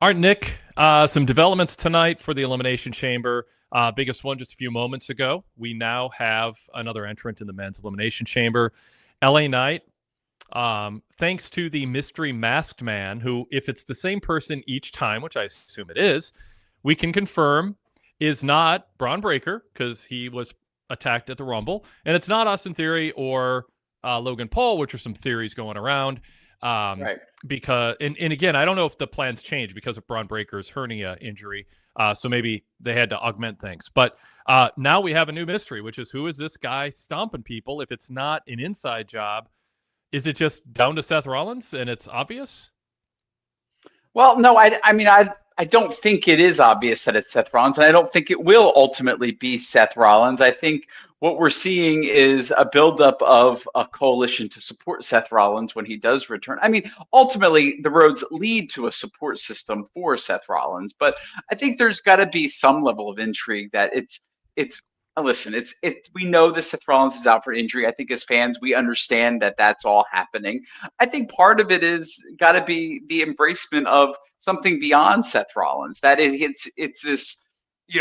All right, Nick, some developments tonight for the Elimination Chamber. Biggest one just a few moments ago. We now have another entrant in the men's Elimination Chamber, LA Knight. Thanks to the mystery masked man, who, if it's the same person each time, which I assume it is, we can confirm is not Braun Breaker, because he was attacked at the Rumble. And it's not Austin Theory or Logan Paul, which are some theories going around. Right. Because and again, I don't know if the plans changed because of Braun Breaker's hernia injury. So maybe they had to augment things. But now we have a new mystery, which is, who is this guy stomping people? If it's not an inside job, is it just down to Seth Rollins and it's obvious? Well, no, I don't think it is obvious that it's Seth Rollins, and I don't think it will ultimately be Seth Rollins. I think what we're seeing is a buildup of a coalition to support Seth Rollins when he does return. I mean, ultimately, the roads lead to a support system for Seth Rollins, but I think there's got to be some level of intrigue that it's. Listen, we know that Seth Rollins is out for injury. I think as fans, we understand that that's all happening. I think part of it is got to be the embracement of something beyond Seth Rollins. That it's this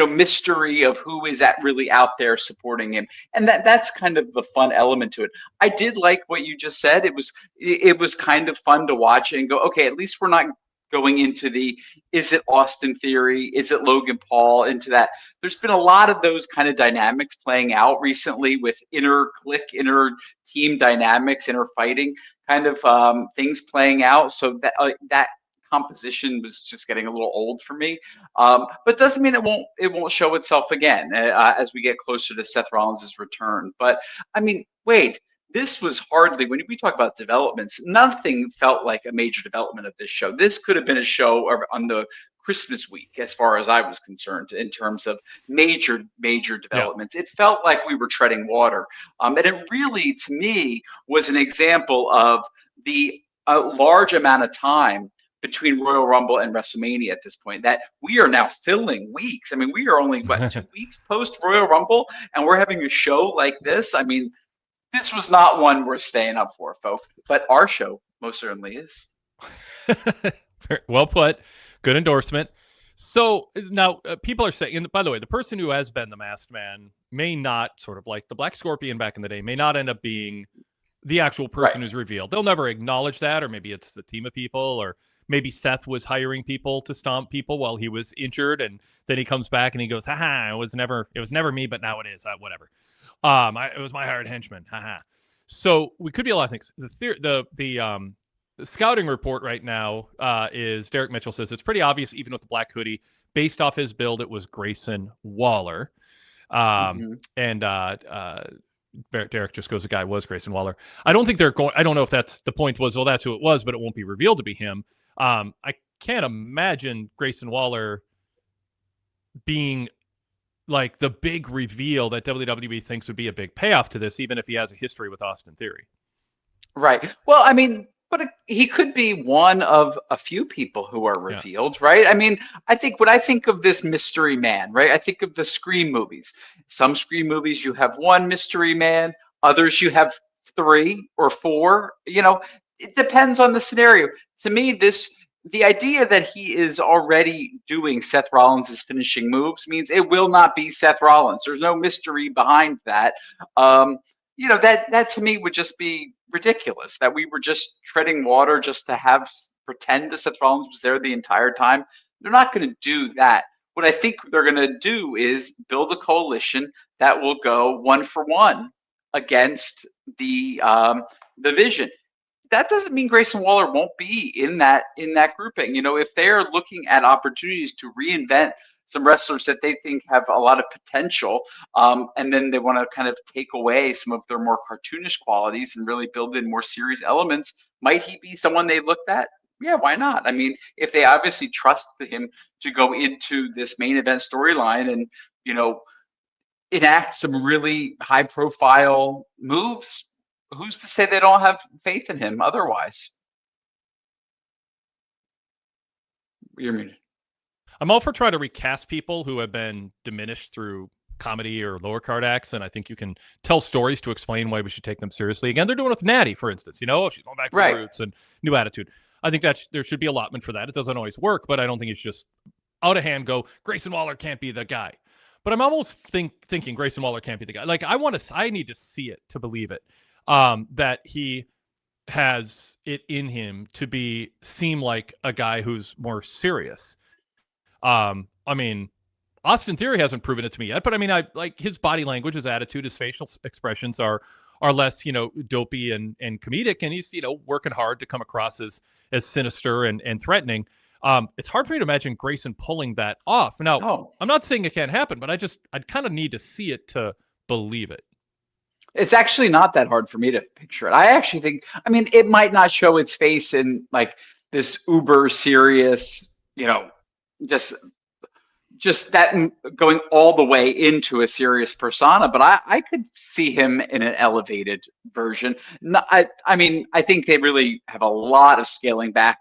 mystery of who is really out there supporting him, and that's kind of the fun element to it. I did like what you just said. It was kind of fun to watch and go, okay, at least we're not going into is it Austin Theory? Is it Logan Paul? Into that. There's been a lot of those kind of dynamics playing out recently with inner clique, inner team dynamics, inner fighting kind of things playing out. So that composition was just getting a little old for me. But doesn't mean it won't show itself again as we get closer to Seth Rollins' return. But I mean, Wade, this was hardly, when we talk about developments, nothing felt like a major development of this show. This could have been a show on the Christmas week, as far as I was concerned, in terms of major developments. Yeah. It felt like we were treading water. And it really, to me, was an example of the large amount of time between Royal Rumble and WrestleMania at this point, that we are now filling weeks. I mean, we are only, 2 weeks post Royal Rumble, and we're having a show like this. I mean, this was not one worth staying up for, folks, but our show most certainly is. Well put. Good endorsement. So now people are saying, and by the way, the person who has been the masked man may not, sort of like the Black Scorpion back in the day, may not end up being the actual person who's revealed. They'll never acknowledge that, or maybe it's a team of people, or maybe Seth was hiring people to stomp people while he was injured, and then he comes back and he goes, haha, it was never me, but now it is. Whatever. It was my hired henchman. Haha. So we could be a lot of things. The scouting report right now is Derek Mitchell says it's pretty obvious, even with the black hoodie, based off his build, it was Grayson Waller. And Derek just goes, the guy was Grayson Waller. I don't think they're going. I don't know if that's the point was, well, that's who it was, but it won't be revealed to be him. I can't imagine Grayson Waller being like the big reveal that WWE thinks would be a big payoff to this, even if he has a history with Austin Theory. Right. Well, I mean, but he could be one of a few people who are revealed, right? I mean, I think when I think of this mystery man, right, I think of the Scream movies. Some Scream movies, you have one mystery man. Others, you have 3 or 4. It depends on the scenario. To me, the idea that he is already doing Seth Rollins' finishing moves means it will not be Seth Rollins. There's no mystery behind that. That to me would just be ridiculous, that we were just treading water just to pretend that Seth Rollins was there the entire time. They're not going to do that. What I think they're going to do is build a coalition that will go 1-for-1 against the Vision. That doesn't mean Grayson Waller won't be in that grouping. If they're looking at opportunities to reinvent some wrestlers that they think have a lot of potential, and then they want to kind of take away some of their more cartoonish qualities and really build in more serious elements, might he be someone they looked at? Yeah, why not? I mean, if they obviously trust him to go into this main event storyline and, enact some really high profile moves, who's to say they don't have faith in him otherwise? You're muted. I'm all for trying to recast people who have been diminished through comedy or lower card acts, and I think you can tell stories to explain why we should take them seriously. Again, they're doing it with Natty, for instance. She's going back to the roots and new attitude. I think that there should be allotment for that. It doesn't always work, but I don't think it's just out of hand go, Grayson Waller can't be the guy. But I'm almost thinking Grayson Waller can't be the guy. Like, I need to see it to believe it, that he has it in him to seem like a guy who's more serious. I mean, Austin Theory hasn't proven it to me yet, but I mean, I like his body language, his attitude, his facial expressions are less, dopey and comedic, and he's, working hard to come across as sinister and threatening. It's hard for me to imagine Grayson pulling that off. Now, I'm not saying it can't happen, but I'd kind of need to see it to believe it. It's actually not that hard for me to picture it. I actually think, I mean, it might not show its face in like this uber serious, just that going all the way into a serious persona, but I could see him in an elevated version. No, I mean, I think they really have a lot of scaling back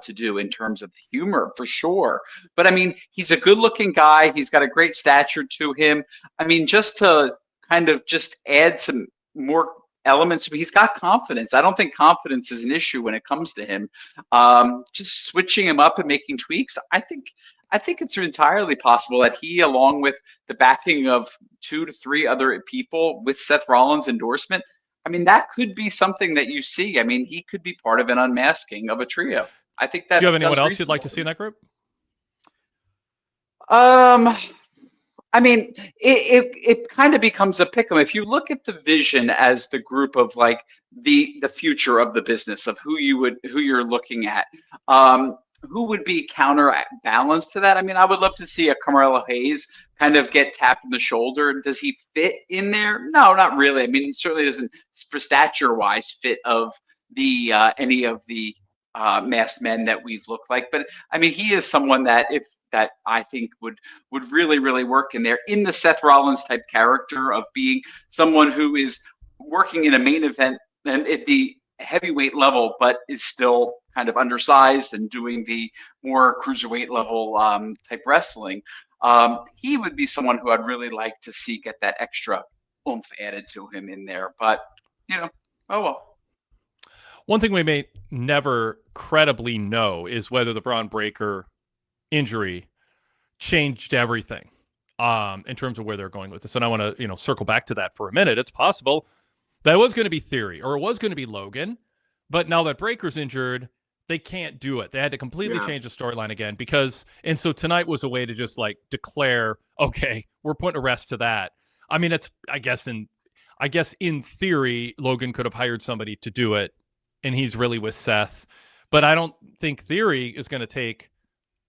to do in terms of humor, for sure. But I mean, he's a good-looking guy. He's got a great stature to him. I mean, just to kind of just add some more elements, but he's got confidence. I don't think confidence is an issue when it comes to him. Just switching him up and making tweaks, I think it's entirely possible that he, along with the backing of 2 to 3 other people with Seth Rollins' endorsement, I mean, that could be something that you see. I mean, he could be part of an unmasking of a trio. I think that. Do you have anyone else you'd like to see in that group? I mean, it kind of becomes a pick 'em. If you look at the vision as the group of like the future of the business of who you're looking at, who would be counterbalance to that? I mean, I would love to see a Carmelo Hayes kind of get tapped in the shoulder. Does he fit in there? No, not really. I mean, he certainly doesn't, for stature-wise, fit of the any of the masked men that we've looked like. But I mean, he is someone that I think would really, really work in there, in the Seth Rollins type character of being someone who is working in a main event and at the heavyweight level, but is still kind of undersized and doing the more cruiserweight level type wrestling. He would be someone who I'd really like to see get that extra oomph added to him in there. But, oh well. One thing we may never credibly know is whether the Braun Breaker injury changed everything in terms of where they're going with this. And I want to, circle back to that for a minute. It's possible that it was going to be Theory or it was going to be Logan, but now that Breaker's injured, they can't do it. They had to completely change the storyline again and so tonight was a way to just like declare, okay, we're putting a rest to that. I mean, I guess in theory, Logan could have hired somebody to do it, and he's really with Seth. But I don't think Theory is going to take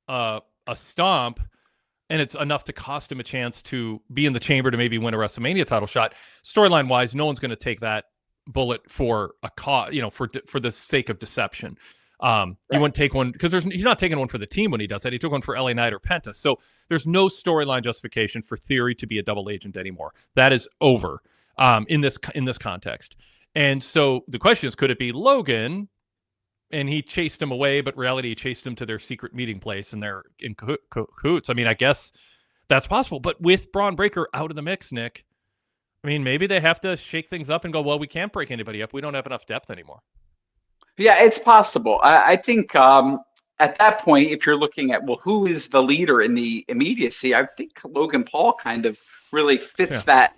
a stomp, and it's enough to cost him a chance to be in the chamber to maybe win a WrestleMania title shot. Storyline wise, no one's going to take that bullet for a cause, for the sake of deception. Right. You wouldn't take one because he's not taking one for the team when he does that. He took one for LA Knight or Penta. So there's no storyline justification for Theory to be a double agent anymore. That is over in this context. And so the question is, could it be Logan and he chased him away, but reality he chased him to their secret meeting place and they're in cahoots? I mean, I guess that's possible. But with Braun Breaker out of the mix, Nick, I mean, maybe they have to shake things up and go, well, we can't break anybody up. We don't have enough depth anymore. Yeah, it's possible. I think at that point, if you're looking at, well, who is the leader in the immediacy, I think Logan Paul kind of really fits that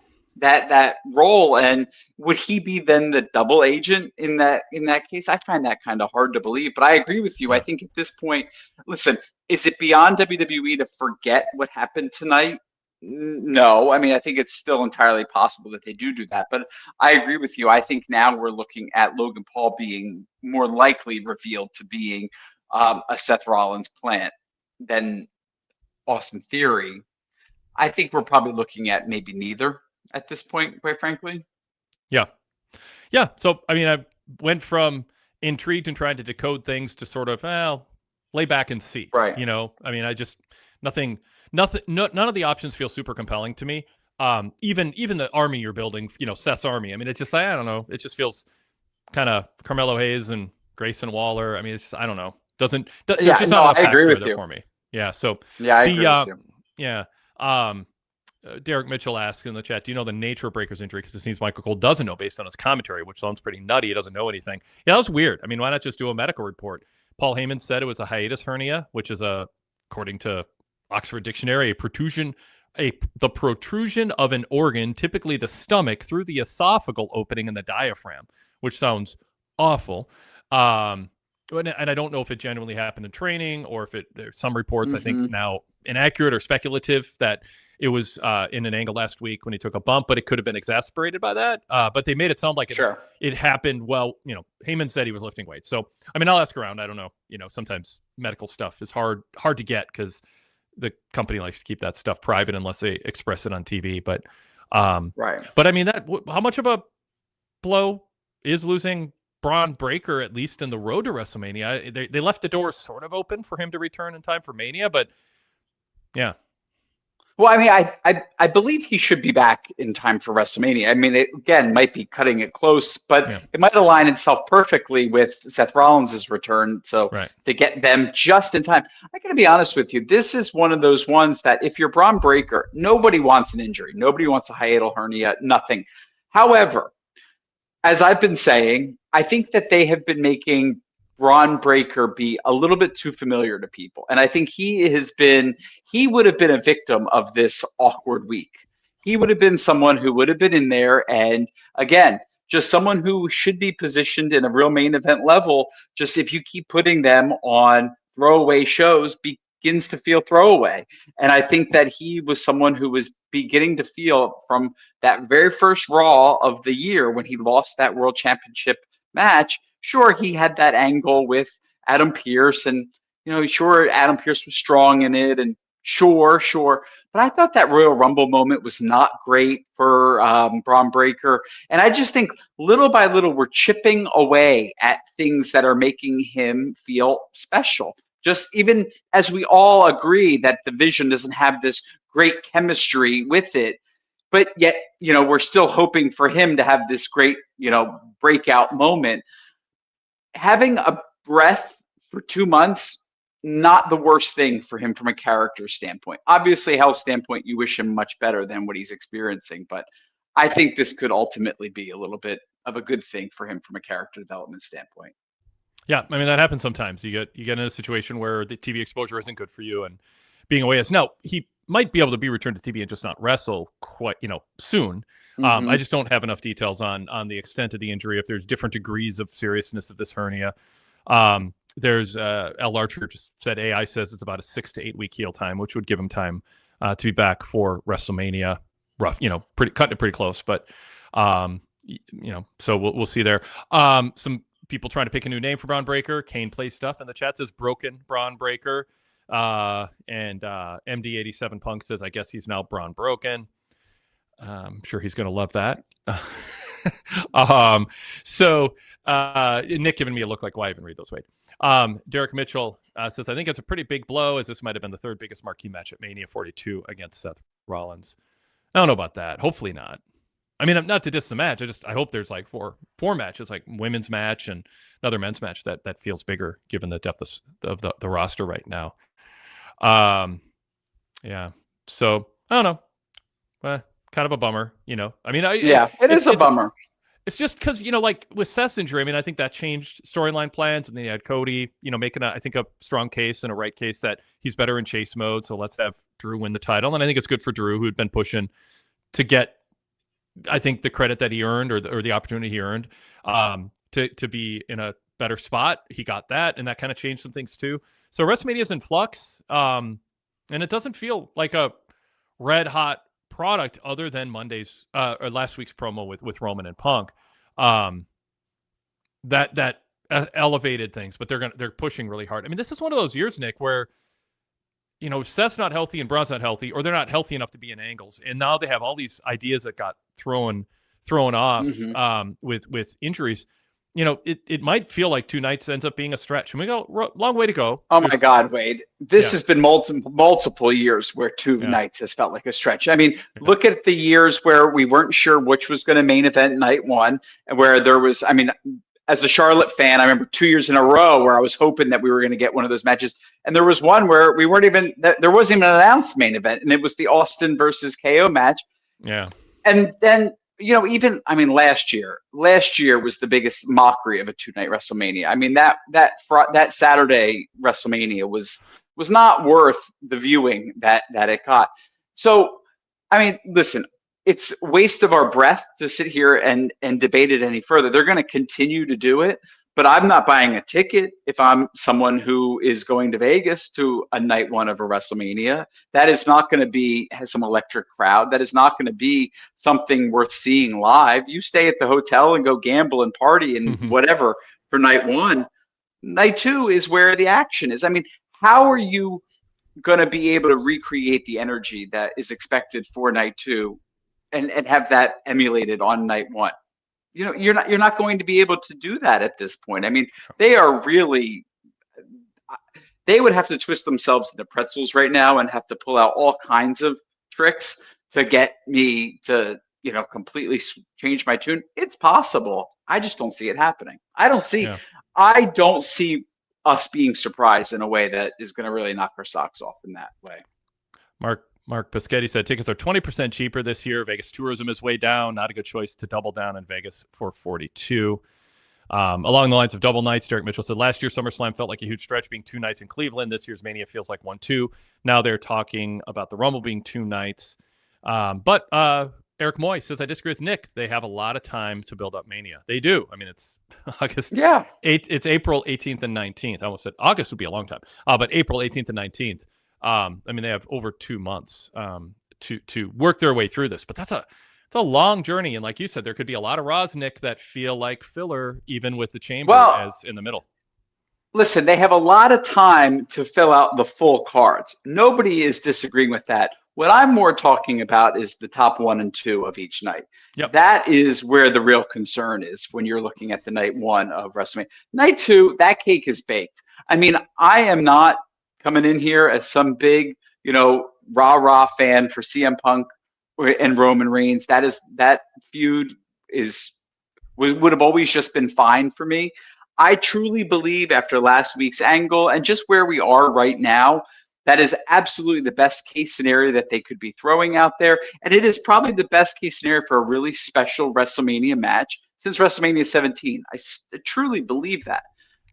role. And would he be then the double agent in that case? I find that kind of hard to believe, but I agree with you. I think at this point, listen, is it beyond WWE to forget what happened tonight? No, I mean, I think it's still entirely possible that they do that, but I agree with you. I think now we're looking at Logan Paul being more likely revealed to being a Seth Rollins plant than Austin Theory. I think we're probably looking at maybe neither at this point, quite frankly. Yeah. So, I mean, I went from intrigued and trying to decode things to sort of, lay back and see. Right. I mean, none of the options feel super compelling to me. Even the army you're building, Seth's army. I mean, it's just, I don't know. It just feels kind of Carmelo Hayes and Grayson Waller. I mean, it's just, I don't know. I agree with you. For me. Yeah. So I agree with you. Yeah. Derek Mitchell asks in the chat, do you know the nature of Breaker's injury? Because it seems Michael Cole doesn't know based on his commentary, which sounds pretty nutty. He doesn't know anything. Yeah, that was weird. I mean, why not just do a medical report? Paul Heyman said it was a hiatus hernia, which is according to Oxford Dictionary, the protrusion of an organ, typically the stomach, through the esophageal opening in the diaphragm, which sounds awful. And I don't know if it genuinely happened in training or if there's some reports, I think now inaccurate or speculative, that it was in an angle last week when he took a bump, but it could have been exacerbated by that. But they made it sound like it happened. Well, Heyman said he was lifting weights. So, I mean, I'll ask around. I don't know. Sometimes medical stuff is hard to get because the company likes to keep that stuff private unless they express it on TV. But, right. But I mean, how much of a blow is losing Braun Breaker, at least in the road to WrestleMania? They left the door sort of open for him to return in time for Mania, but yeah. Well, I mean, I believe he should be back in time for WrestleMania. I mean, it, again, might be cutting it close, but it might align itself perfectly with Seth Rollins' return. So to get them just in time, I got to be honest with you. This is one of those ones that if you're Braun Breaker, nobody wants an injury. Nobody wants a hiatal hernia, nothing. However, as I've been saying, I think that they have been making Braun Breaker be a little bit too familiar to people. And I think he would have been a victim of this awkward week. He would have been someone who would have been in there. And again, just someone who should be positioned in a real main event level. Just if you keep putting them on throwaway shows, begins to feel throwaway. And I think that he was someone who was beginning to feel from that very first Raw of the year when he lost that World Championship match. Sure, he had that angle with Adam Pearce, and sure, Adam Pearce was strong in it, and sure. But I thought that Royal Rumble moment was not great for Braun Breaker, and I just think little by little we're chipping away at things that are making him feel special. Just even as we all agree that the Vision doesn't have this great chemistry with it, but yet we're still hoping for him to have this great breakout moment. Having a breath for 2 months, not the worst thing for him from a character standpoint. Obviously, health standpoint, you wish him much better than what he's experiencing. But I think this could ultimately be a little bit of a good thing for him from a character development standpoint. Yeah, I mean, that happens sometimes. You get in a situation where the TV exposure isn't good for you, and being away is. Now, he might be able to be returned to TV and just not wrestle quite, soon. I just don't have enough details on the extent of the injury, if there's different degrees of seriousness of this hernia. There's Al Larcher just said AI says it's about a 6 to 8 week heal time, which would give him time to be back for WrestleMania. Rough, cutting it pretty close, but so we'll see there. Some people trying to pick a new name for Braun Breaker. Kane Play Stuff in the chat says Broken Braun Breaker. And MD87 Punk says, I guess he's now Braun Broken. I'm sure he's going to love that. So Nick giving me a look like, why even read those? Wait. Derek Mitchell says, I think it's a pretty big blow, as this might have been the third biggest marquee match at Mania 42 against Seth Rollins. I don't know about that. Hopefully not. I mean, not to diss the match. I hope there's like four matches, like women's match and another men's match that feels bigger given the depth of the roster right now. Yeah. So I don't know. Kind of a bummer, I mean, it is a bummer. It's just because, like with Seth's injury, I mean, I think that changed storyline plans, and then you had Cody, making I think a strong case and a right case that he's better in chase mode. So let's have Drew win the title. And I think it's good for Drew, who had been pushing to get, I think, the credit that he earned or the opportunity he earned to be in a better spot. He got that, and that kind of changed some things too. So WrestleMania is in flux, and it doesn't feel like a red hot product other than Monday's or last week's promo with Roman and Punk. That elevated things, but they're pushing really hard. I mean, this is one of those years, Nick, where if Seth's not healthy and Braun's not healthy, or they're not healthy enough to be in angles, and now they have all these ideas that got thrown off with injuries. It might feel like 2 nights ends up being a stretch. And we go long way to go. Oh my God, Wade! This has been multiple years where 2 nights has felt like a stretch. I mean, look at the years where we weren't sure which was going to main event night one, and where there was. I mean, as a Charlotte fan, I remember 2 years in a row where I was hoping that we were going to get one of those matches, and there was one where there wasn't even an announced main event, and it was the Austin versus KO match. Yeah, and then even I mean, last year was the biggest mockery of a 2-night WrestleMania. I mean, that Saturday WrestleMania was not worth the viewing that it got. So, I mean, listen, it's a waste of our breath to sit here and debate it any further. They're going to continue to do it, but I'm not buying a ticket if I'm someone who is going to Vegas to a night one of a WrestleMania. That is not going to has some electric crowd. That is not going to be something worth seeing live. You stay at the hotel and go gamble and party and whatever for night one. Night two is where the action is. I mean, how are you going to be able to recreate the energy that is expected for night two and have that emulated on night one? You're not going to be able to do that at this point. I mean, they would have to twist themselves into pretzels right now and have to pull out all kinds of tricks to get me to, completely change my tune. It's possible. I just don't see it happening. I don't see us being surprised in a way that is going to really knock our socks off in that way. Mark Paschetti said tickets are 20% cheaper this year. Vegas tourism is way down. Not a good choice to double down in Vegas for 42. Along the lines of double nights, Derek Mitchell said last year SummerSlam felt like a huge stretch being 2 nights in Cleveland. This year's Mania feels like 1-2. Now they're talking about the Rumble being 2 nights. But Eric Moy says, I disagree with Nick. They have a lot of time to build up Mania. They do. I mean, it's August. Yeah. It's April 18th and 19th. I almost said August would be a long time. But April 18th and 19th. I mean, they have over 2 months to work their way through this. But it's a long journey. And like you said, there could be a lot of Raws, Nick, that feel like filler, even with the Chamber as in the middle. Listen, they have a lot of time to fill out the full cards. Nobody is disagreeing with that. What I'm more talking about is the top 1 and 2 of each night. Yep. That is where the real concern is when you're looking at the night 1 of WrestleMania. Night 2, that cake is baked. I mean, I am not coming in here as some big, rah-rah fan for CM Punk and Roman Reigns. That feud would have always just been fine for me. I truly believe after last week's angle and just where we are right now, that is absolutely the best case scenario that they could be throwing out there. And it is probably the best case scenario for a really special WrestleMania match since WrestleMania 17. I truly believe that.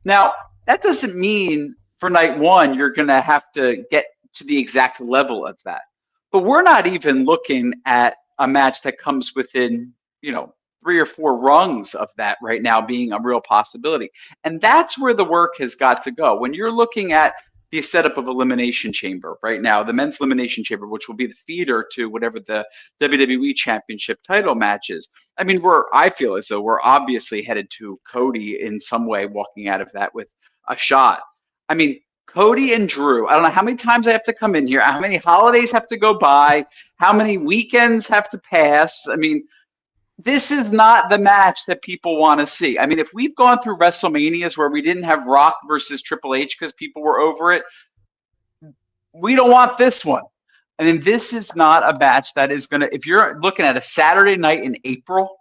Now, that doesn't mean for night 1, you're going to have to get to the exact level of that. But we're not even looking at a match that comes within, 3 or 4 rungs of that right now being a real possibility. And that's where the work has got to go. When you're looking at the setup of Elimination Chamber right now, the men's Elimination Chamber, which will be the feeder to whatever the WWE Championship title match is. I mean, I feel as though we're obviously headed to Cody in some way walking out of that with a shot. I mean, Cody and Drew, I don't know how many times I have to come in here, how many holidays have to go by, how many weekends have to pass. I mean, this is not the match that people want to see. I mean, if we've gone through WrestleManias where we didn't have Rock versus Triple H because people were over it, we don't want this one. I mean, this is not a match that is going to, if you're looking at a Saturday night in April,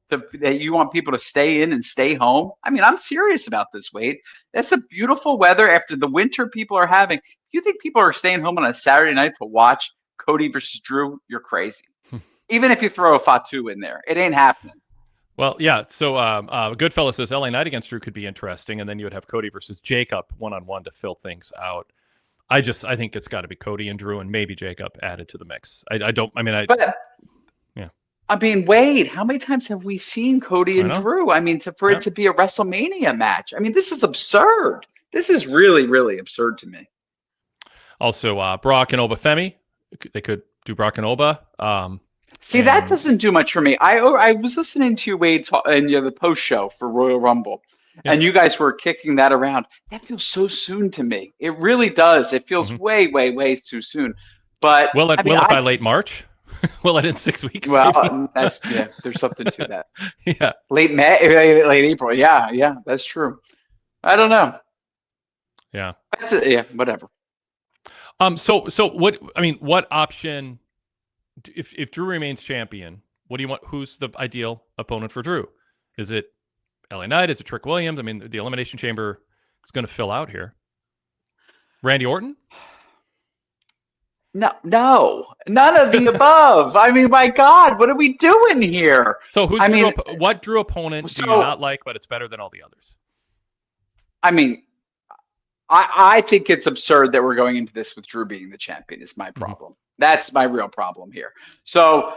that you want people to stay in and stay home. I mean, I'm serious about this, Wade. That's a beautiful weather after the winter people are having. If you think people are staying home on a Saturday night to watch Cody versus Drew, you're crazy. Even if you throw a Fatu in there, it ain't happening. Well, yeah. So Goodfellas says LA Knight against Drew could be interesting, and then you would have Cody versus Jacob 1-on-1 to fill things out. I think it's got to be Cody and Drew, and maybe Jacob added to the mix. I mean, Wade, how many times have we seen Cody and Drew? I mean, for it to be a WrestleMania match. I mean, this is absurd. This is really, really absurd to me. Also, Brock and Oba Femi. They could do Brock and Oba. That doesn't do much for me. I was listening to you, Wade, in the post show for Royal Rumble, and you guys were kicking that around. That feels so soon to me. It really does. It feels way, way, way too soon. But will it by late March? Will it in 6 weeks? Well, there's something to that. Yeah, late May, late April. Yeah, that's true. I don't know. Yeah, whatever. So what? I mean, what option? If Drew remains champion, what do you want? Who's the ideal opponent for Drew? Is it LA Knight? Is it Trick Williams? I mean, the Elimination Chamber is going to fill out here. Randy Orton? No, none of the above. I mean, my God, what are we doing here? So what Drew opponent do you not like, but it's better than all the others? I mean, I think it's absurd that we're going into this with Drew being the champion is my problem. That's my real problem here. So,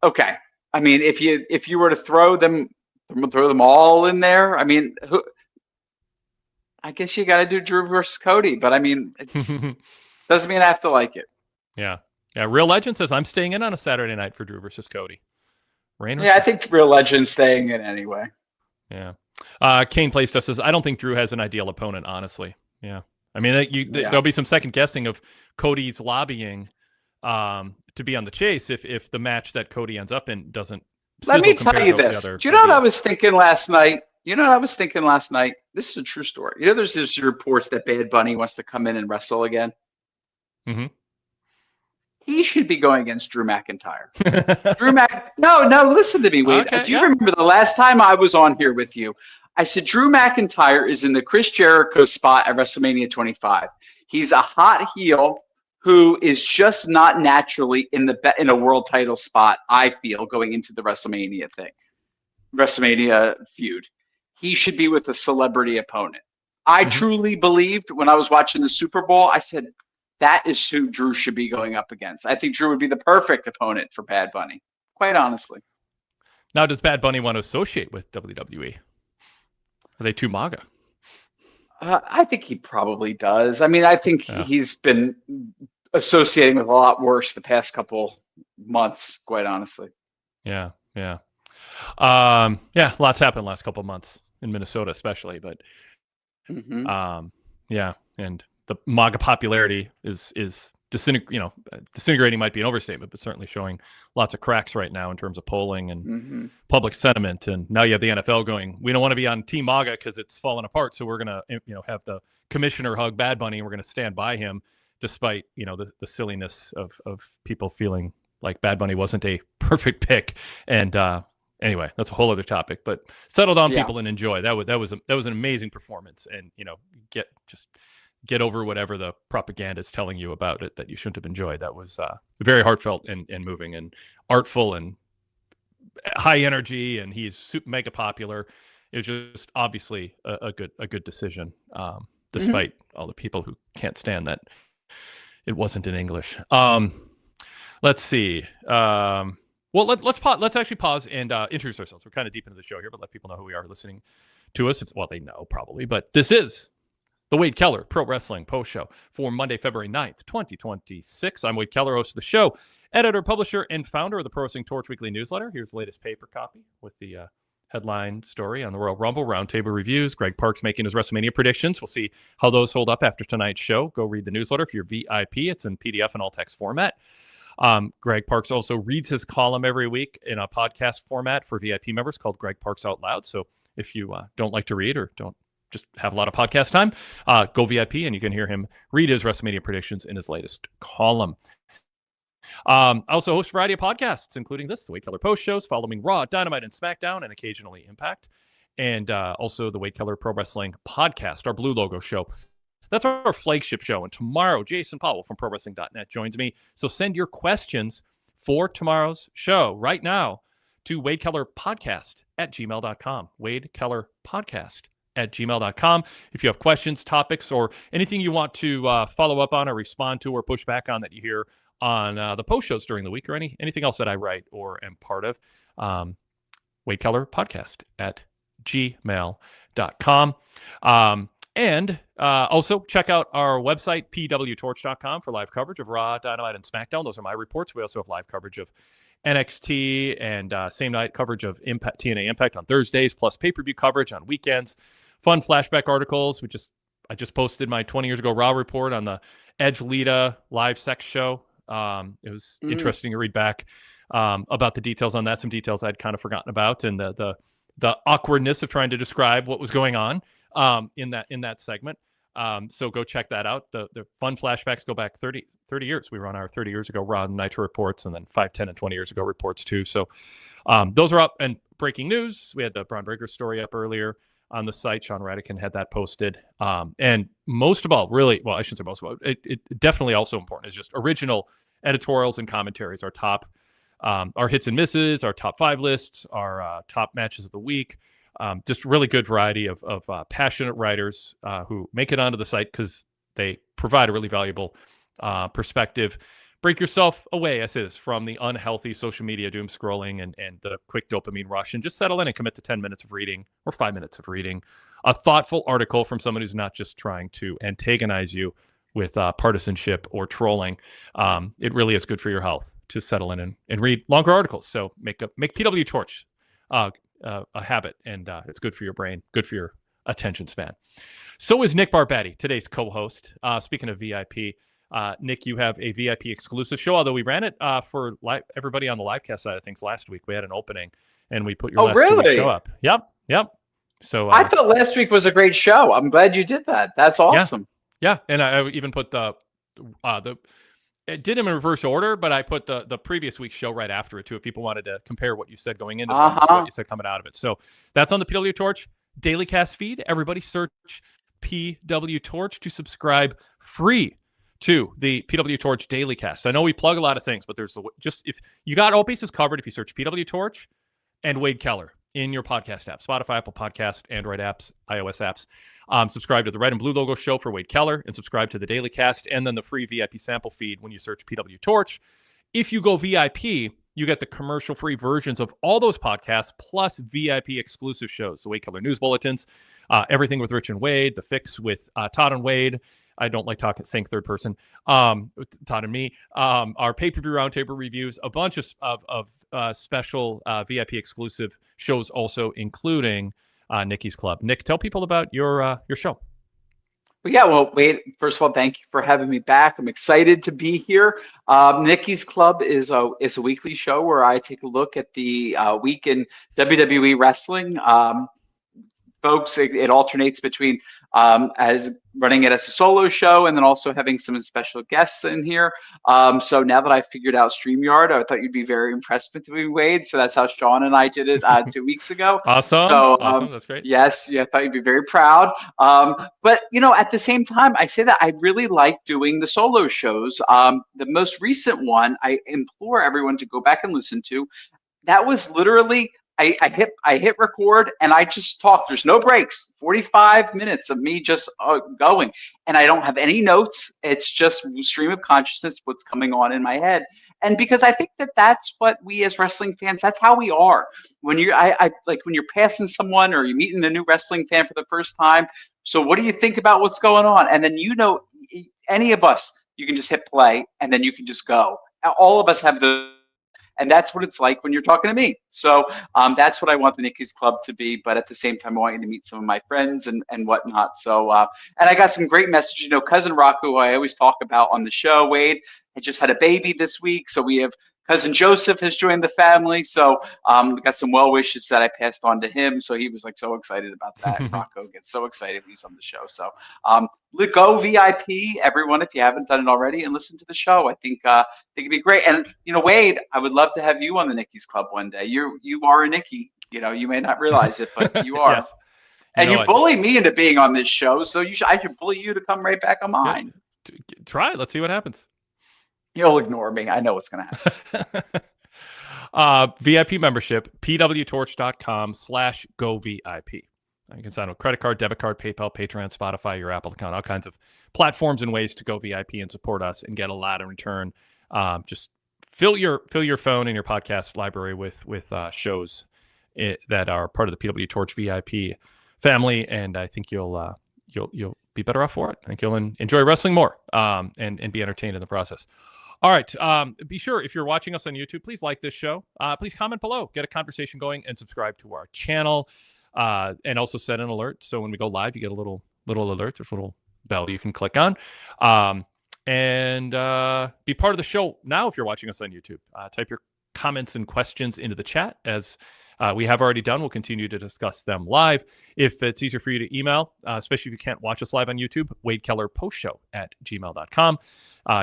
okay. I mean, if you were to throw them all in there, I mean, I guess you got to do Drew versus Cody, but I mean, it doesn't mean I have to like it. Yeah. Real Legend says I'm staying in on a Saturday night for Drew versus Cody. I think Real Legend's staying in anyway. Yeah. Kane Playstuff says I don't think Drew has an ideal opponent, honestly. Yeah. I mean, there'll be some second guessing of Cody's lobbying to be on the chase if the match that Cody ends up in doesn't. Let me tell you this. Do you know what I was thinking last night? This is a true story. You know, there's these reports that Bad Bunny wants to come in and wrestle again. Mm-hmm. He should be going against Drew McIntyre. No, listen to me, Wade. Okay, Do you remember the last time I was on here with you? I said Drew McIntyre is in the Chris Jericho spot at WrestleMania 25. He's a hot heel who is just not naturally in a world title spot, I feel, going into the WrestleMania feud. He should be with a celebrity opponent. I truly believed when I was watching the Super Bowl, I said, that is who Drew should be going up against. I think Drew would be the perfect opponent for Bad Bunny, quite honestly. Now, does Bad Bunny want to associate with WWE? Are they too MAGA? I think he probably does. I mean, I think he's been associating with a lot worse the past couple months, quite honestly. Yeah. Lots happened last couple months in Minnesota, especially, but and the MAGA popularity is disintegrating might be an overstatement, but certainly showing lots of cracks right now in terms of polling and public sentiment. And now you have the NFL going, we don't want to be on Team MAGA because it's fallen apart, so we're going to have the commissioner hug Bad Bunny and we're going to stand by him, despite the silliness of people feeling like Bad Bunny wasn't a perfect pick. And anyway, that's a whole other topic. But settle down, people, and enjoy. That was an amazing performance. And get over whatever the propaganda is telling you about it that you shouldn't have enjoyed. That was very heartfelt and moving and artful and high energy. And he's mega popular. It was just obviously a good decision, despite all the people who can't stand that it wasn't in English. Let's see. Well, let's actually pause and introduce ourselves. We're kind of deep into the show here, but let people know who we are listening to us. Well, they know probably, but this is the Wade Keller Pro Wrestling Post Show for Monday, February 9th, 2026. I'm Wade Keller, host of the show, editor, publisher, and founder of the Pro Wrestling Torch weekly newsletter. Here's the latest paper copy with the headline story on the Royal Rumble, roundtable reviews, Greg Parks making his WrestleMania predictions. We'll see how those hold up after tonight's show. Go read the newsletter if you're VIP. It's in PDF and all text format. Greg Parks also reads his column every week in a podcast format for VIP members called Greg Parks Out Loud. So if you don't like to read or don't just have a lot of podcast time, go VIP and you can hear him read his WrestleMania predictions in his latest column. I also host a variety of podcasts, including this, the Wade Keller Post Shows, following Raw, Dynamite, and SmackDown, and occasionally Impact. And also the Wade Keller Pro Wrestling Podcast, our blue logo show. That's our flagship show. And tomorrow, Jason Powell from ProWrestling.net joins me. So send your questions for tomorrow's show right now to wadekellerpodcast@gmail.com. wadekellerpodcast@gmail.com. If you have questions, topics, or anything you want to follow up on or respond to or push back on that you hear on the post shows during the week, or anything else that I write or am part of, wadekellerpodcast@gmail.com. And also check out our website, PWTorch.com, for live coverage of Raw, Dynamite, and SmackDown. Those are my reports. We also have live coverage of NXT and same night coverage of TNA Impact on Thursdays, plus pay-per-view coverage on weekends. Fun flashback articles. I just posted my 20 years ago Raw report on the Edge Lita live sex show. It was interesting to read back about the details on that, some details I'd kind of forgotten about, and the awkwardness of trying to describe what was going on in that segment. So go check that out. The fun flashbacks go back 30 years. We run our 30 years ago Raw and Nitro reports, and then 5, 10, and 20 years ago reports too. So those are up. And breaking news, we had the Braun Breaker story up earlier. on the site. Sean Radican had that posted. And most of all, really, well, I shouldn't say most of all, it definitely also important is just original editorials and commentaries, our hits and misses, our top 5 lists, our top matches of the week. Just really good variety of passionate writers who make it onto the site because they provide a really valuable perspective. Break yourself away, I say this, from the unhealthy social media doom scrolling and the quick dopamine rush, and just settle in and commit to 10 minutes of reading or 5 minutes of reading a thoughtful article from someone who's not just trying to antagonize you with partisanship or trolling. It really is good for your health to settle in and read longer articles. So make PWTorch a habit, and it's good for your brain, good for your attention span. So is Nick Barbati, today's co-host. Speaking of VIP, Nick, you have a VIP exclusive show, although we ran it for everybody on the livecast side of things last week. We had an opening, and we put your last 2 week show up. Yep. So I thought last week was a great show. I'm glad you did that. That's awesome. Yeah, and I even put it did them in reverse order, but I put the previous week's show right after it too, if people wanted to compare what you said going into it to what you said coming out of it. So that's on the PWTorch Daily Cast feed. Everybody search PWTorch to subscribe free to the PWTorch Daily Cast. I know we plug a lot of things, but there's just, if you got all bases covered, if you search PWTorch and Wade Keller in your podcast app, Spotify, Apple Podcast, Android apps, iOS apps. Subscribe to the red and blue logo show for Wade Keller, and subscribe to the Daily Cast, and then the free VIP sample feed when you search PWTorch. If you go VIP, you get the commercial-free versions of all those podcasts, plus VIP exclusive shows. So Wade Keller News Bulletins, Everything with Rich and Wade, The Fix with Todd and Wade. I don't like saying third person. Todd and me. Our pay-per-view roundtable reviews, a bunch of special VIP exclusive shows, also including Nikki's Club. Nick, tell people about your show. Well, Wade, first of all, thank you for having me back. I'm excited to be here. Nikki's Club is a weekly show where I take a look at the week in WWE wrestling. Folks, it alternates between as running it as a solo show and then also having some special guests in here. So now that I figured out StreamYard, I thought you'd be very impressed with me, Wade. So that's how Sean and I did it 2 weeks ago. Awesome. So awesome. That's great. Yes, I thought you'd be very proud. But at the same time, I say that I really like doing the solo shows. The most recent one, I implore everyone to go back and listen to. That was literally, I hit record and I just talked. There's no breaks. 45 minutes of me just going, and I don't have any notes. It's just stream of consciousness, what's coming on in my head. And because I think that that's what we as wrestling fans, that's how we are. When when you're passing someone or you're meeting a new wrestling fan for the first time. So what do you think about what's going on? And then any of us, you can just hit play and then you can just go. All of us have and that's what it's like when you're talking to me. So that's what I want the Nikki's Club to be. But at the same time, I want you to meet some of my friends and whatnot. So, and I got some great messages. Cousin Rock, who I always talk about on the show, Wade, I just had a baby this week. So we have cousin Joseph has joined the family. So we got some well wishes that I passed on to him. So he was so excited about that. Rocco gets so excited when he's on the show. So go VIP, everyone, if you haven't done it already, and listen to the show. I think it'd be great. And Wade, I would love to have you on the Nikki's Club one day. You are a Nikki. You may not realize it, but you are. Yes. And you bully me into being on this show, so I should bully you to come right back on mine. Yeah. Try it. Let's see what happens. You'll ignore me. I know what's going to happen. VIP membership, pwtorch.com/govip. You can sign up credit card, debit card, PayPal, Patreon, Spotify, your Apple account, all kinds of platforms and ways to go VIP and support us and get a lot in return. Just fill your phone and your podcast library with shows that are part of the PWTorch VIP family, and I think you'll be better off for it. I think you'll enjoy wrestling more and be entertained in the process. All right. Be sure, if you're watching us on YouTube, please like this show. Please comment below, get a conversation going, and subscribe to our channel. And also set an alert. So when we go live, you get a little alert. There's a little bell you can click on. And be part of the show now if you're watching us on YouTube. Type your comments and questions into the chat, as we have already done. We'll continue to discuss them live. If it's easier for you to email, especially if you can't watch us live on YouTube, wadekellerpostshow@gmail.com.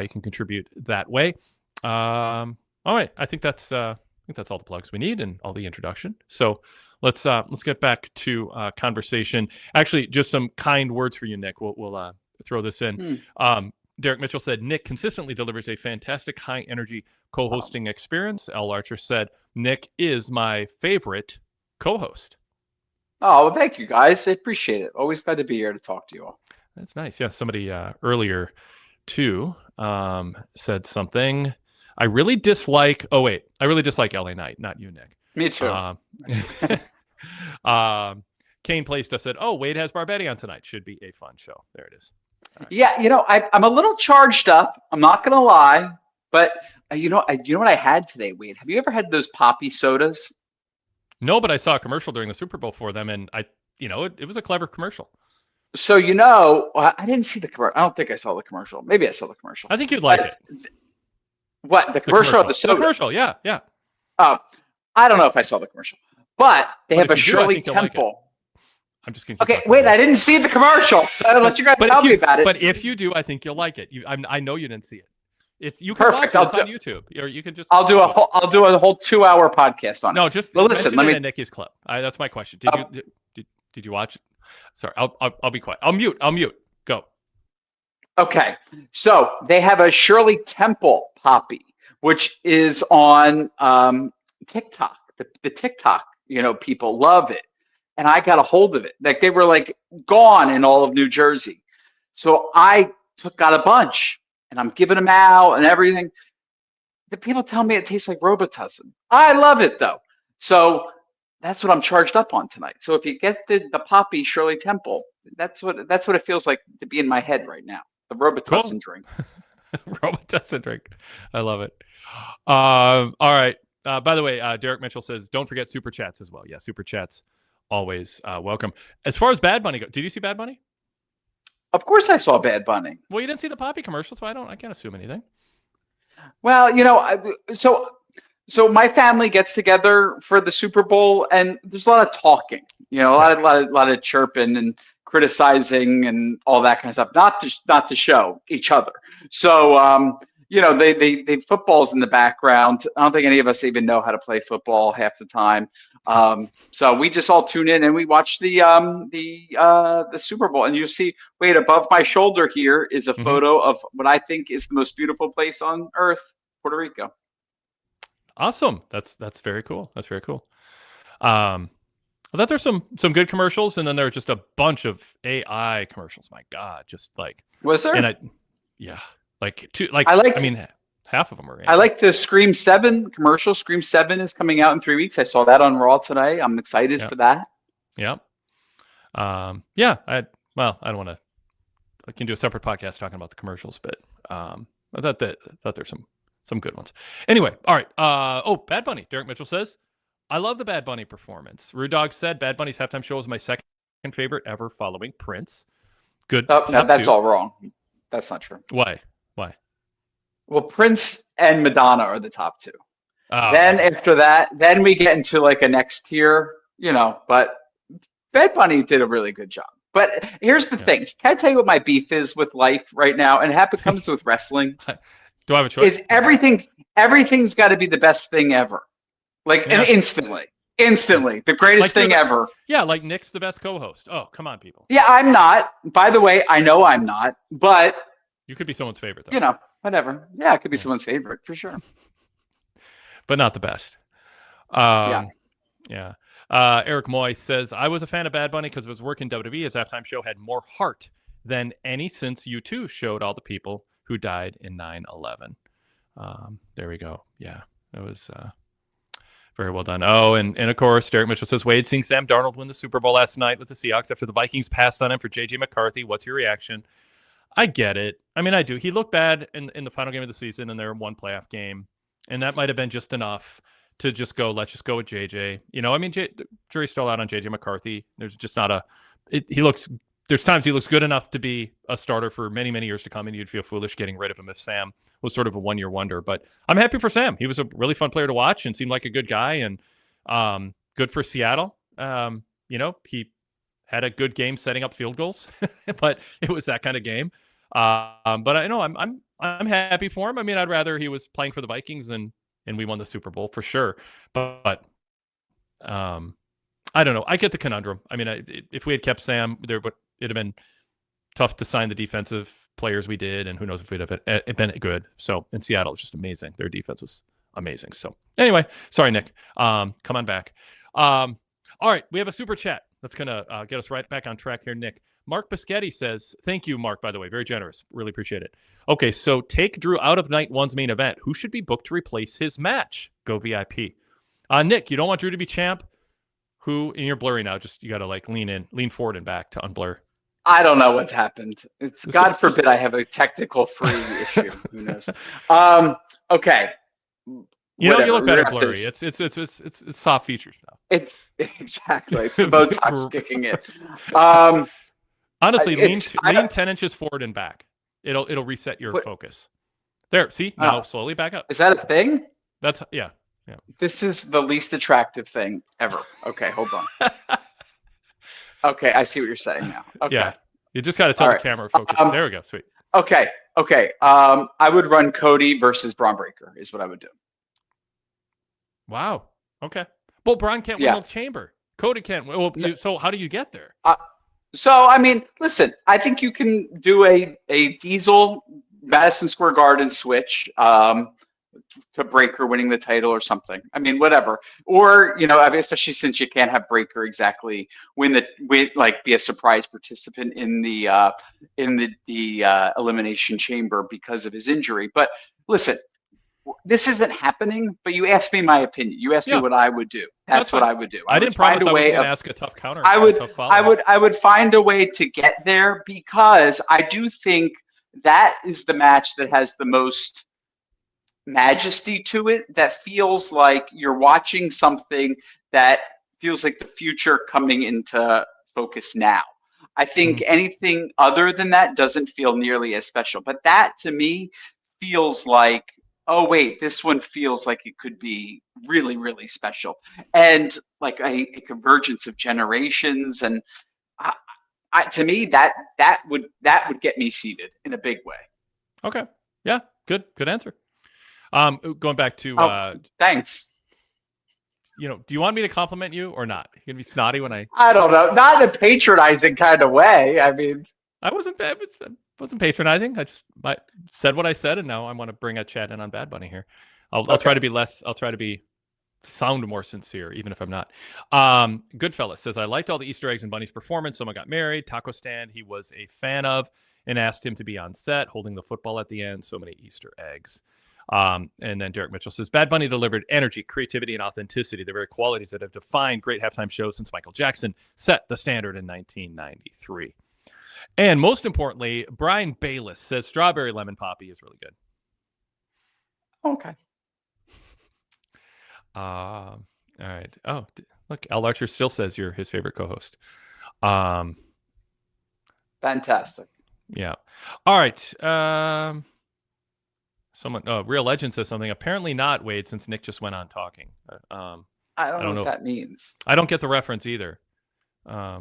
You can contribute that way. All right. I think that's all the plugs we need and all the introduction. So let's get back to conversation. Actually, just some kind words for you, Nick. We'll throw this in. Derek Mitchell said, Nick consistently delivers a fantastic high-energy co-hosting experience. L. Archer said, Nick is my favorite co-host. Oh, well, thank you, guys. I appreciate it. Always glad to be here to talk to you all. That's nice. Yeah, somebody earlier, too, said something. I really dislike LA Knight, not you, Nick. Me too. Kane Playstuff said, oh, Wade has Barbati on tonight. Should be a fun show. There it is. Right. Yeah, I'm a little charged up. I'm not gonna lie, but you know what I had today, Wade? Have you ever had those poppy sodas? No, but I saw a commercial during the Super Bowl for them, and it was a clever commercial. So I didn't see the commercial. I don't think I saw the commercial. Maybe I saw the commercial. I think you'd like it. What, the commercial or the soda? The commercial, yeah. I don't know if I saw the commercial, but they have a Shirley Temple. I'm just kidding. Okay, wait, I didn't see the commercial, so I'll let you guys tell me about it. But if you do, I think you'll like it. I know you didn't see it. You can Perfect. watch it. It's on YouTube, or you can just. I'll do a whole 2-hour podcast on it. No, just listen. Let me. Nikki's clip. That's my question. Did you watch it? Sorry, I'll be quiet. I'll mute. Go. Okay, so they have a Shirley Temple poppy, which is on TikTok. The TikTok, people love it. And I got a hold of it. Like, they were like gone in all of New Jersey. So I got a bunch and I'm giving them out and everything. The people tell me it tastes like Robitussin. I love it though. So that's what I'm charged up on tonight. So if you get the poppy Shirley Temple, that's what it feels like to be in my head right now. The Robitussin drink. Robitussin drink. I love it. All right. By the way, Derek Mitchell says, don't forget super chats as well. Yeah, super chats. Always welcome. As far as Bad Bunny goes, did you see Bad Bunny? Of course I saw Bad Bunny. Well, you didn't see the Poppy commercial, so I can't assume anything. Well, so my family gets together for the Super Bowl, and there's a lot of talking. A lot of chirping and criticizing and all that kind of stuff. Not to show each other. So they football's in the background. I don't think any of us even know how to play football half the time. So we just all tune in and we watch the Super Bowl. And you see, wait, above my shoulder here is a photo of what I think is the most beautiful place on earth, Puerto Rico. Awesome. That's very cool. That's very cool. I thought there's some good commercials, and then there were just a bunch of AI commercials. My God, just like was there? And half of them are. I like the Scream 7 commercial. Scream 7 is coming out in 3 weeks. I saw that on Raw today. I'm excited for that. Yeah. I don't want to. I can do a separate podcast talking about the commercials, but I thought there's some good ones. Anyway, all right. Bad Bunny. Derek Mitchell says, I love the Bad Bunny performance. Rude Dog said Bad Bunny's halftime show was my second favorite ever, following Prince. Good. No, that's all wrong. That's not true. Why? Well, Prince and Madonna are the top two. Then after that, then we get into like a next tier, but Bad Bunny did a really good job. But here's the thing. Can I tell you what my beef is with life right now? And it comes with wrestling. Do I have a choice? Is everything's got to be the best thing ever. And instantly. The greatest thing ever. Yeah, like Nick's the best co-host. Oh, come on, people. Yeah, I'm not. By the way, I know I'm not, but you could be someone's favorite, though. Whatever. Yeah, it could be someone's favorite for sure. But not the best. Yeah. Eric Moy says, I was a fan of Bad Bunny because it was working WWE. His halftime show had more heart than any since U2 showed all the people who died in 9/11. There we go. Yeah, it was very well done. Oh, and of course, Derek Mitchell says, Wade, seeing Sam Darnold win the Super Bowl last night with the Seahawks after the Vikings passed on him for J.J. McCarthy. What's your reaction? I get it. I mean, I do. He looked bad in the final game of the season in their one playoff game, and that might have been just enough to just go, let's just go with JJ. The jury's still out on JJ McCarthy. There's just not there's times he looks good enough to be a starter for many, many years to come, and you'd feel foolish getting rid of him if Sam was sort of a one-year wonder. But I'm happy for Sam. He was a really fun player to watch and seemed like a good guy, and good for Seattle. He had a good game setting up field goals, but it was that kind of game. But I know I'm happy for him. I mean, I'd rather he was playing for the Vikings and we won the Super Bowl for sure. But I don't know. I get the conundrum. I mean, if we had kept Sam, it'd have been tough to sign the defensive players we did, and who knows if we'd have been good. So in Seattle, it's just amazing. Their defense was amazing. So anyway, sorry, Nick. Come on back. All right, we have a super chat that's gonna get us right back on track here, Nick. Mark Biscotti says, thank you, Mark, by the way. Very generous. Really appreciate it. Okay, so take Drew out of night one's main event. Who should be booked to replace his match? Go VIP. Nick, you don't want Drew to be champ? Who, in your blurry now, just you got to like lean forward and back to unblur. I don't know what's happened. It's God forbid I have a technical free issue. Who knows? Okay. You know, you look better blurry. It's soft features now. It's exactly. It's the Botox kicking in. Honestly, lean 10 inches forward and back. It'll reset your focus. There, see? Now slowly back up. Is that a thing? That's yeah. This is the least attractive thing ever. Okay, hold on. Okay, I see what you're saying now. Okay. Yeah. You just got to tell the camera focus. There we go. Sweet. Okay. I would run Cody versus Braun Breaker is what I would do. Wow. Okay. Well, Braun can't win the chamber. Cody can't. Well, so how do you get there? So, I mean, listen, I think you can do a Diesel Madison Square Garden switch to Breaker winning the title or something. I mean, whatever. Or, you know, especially since you can't have Breaker exactly be a surprise participant in the elimination chamber because of his injury. But listen, this isn't happening, but you asked me my opinion. You asked me what I would do. That's what I would do. I didn't promise I was going to ask a tough counter. I would find a way to get there because I do think that is the match that has the most majesty to it, that feels like you're watching something that feels like the future coming into focus now. I think anything other than that doesn't feel nearly as special. But that to me feels like, oh wait, this one feels like it could be really, really special, and like a convergence of generations. And to me, that would get me seated in a big way. Okay, yeah, good answer. Going back to thanks. You know, do you want me to compliment you or not? You gonna be snotty when I don't know, not in a patronizing kind of way. I mean, I wasn't patronizing. I said what I said, and now I want to bring a chat in on Bad Bunny here. I'll try to be less. I'll try to sound more sincere, even if I'm not. Goodfellas says, I liked all the Easter eggs in Bunny's performance. Someone got married, taco stand he was a fan of, and asked him to be on set, holding the football at the end. So many Easter eggs. And then Derek Mitchell says, Bad Bunny delivered energy, creativity, and authenticity, the very qualities that have defined great halftime shows since Michael Jackson set the standard in 1993. And most importantly, Brian Bayless says Strawberry Lemon Poppy is really good. Okay. All right. Oh, look, Al Archer still says you're his favorite co-host. Fantastic. Yeah. All right. Someone, Real Legend says something. Apparently not, Wade, since Nick just went on talking. I don't know what that means. I don't get the reference either. Yeah.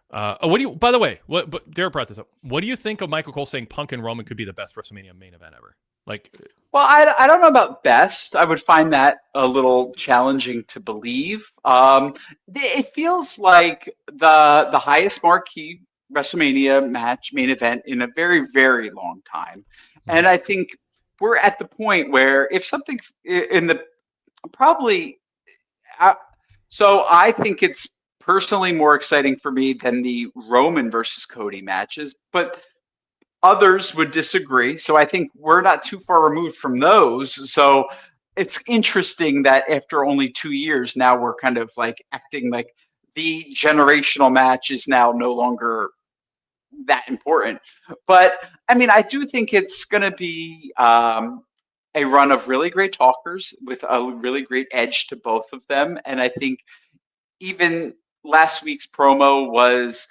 By the way, but Derek brought this up. What do you think of Michael Cole saying Punk and Roman could be the best WrestleMania main event ever? Like, well, I don't know about best. I would find that a little challenging to believe. It feels like the highest marquee WrestleMania match main event in a very, very long time. And I think we're at the point where if something so I think it's personally more exciting for me than the Roman versus Cody matches, but others would disagree. So I think we're not too far removed from those. So it's interesting that after only 2 years, now we're kind of like acting like the generational match is now no longer that important. But I mean, I do think it's going to be a run of really great talkers with a really great edge to both of them. And I think even last week's promo was,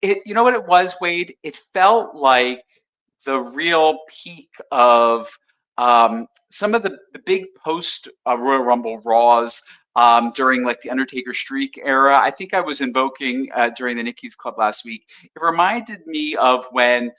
you know what it was, Wade? It felt like the real peak of some of the big post Royal Rumble Raws during like the Undertaker streak era. I think I was invoking during the Nikki's Club last week. It reminded me of when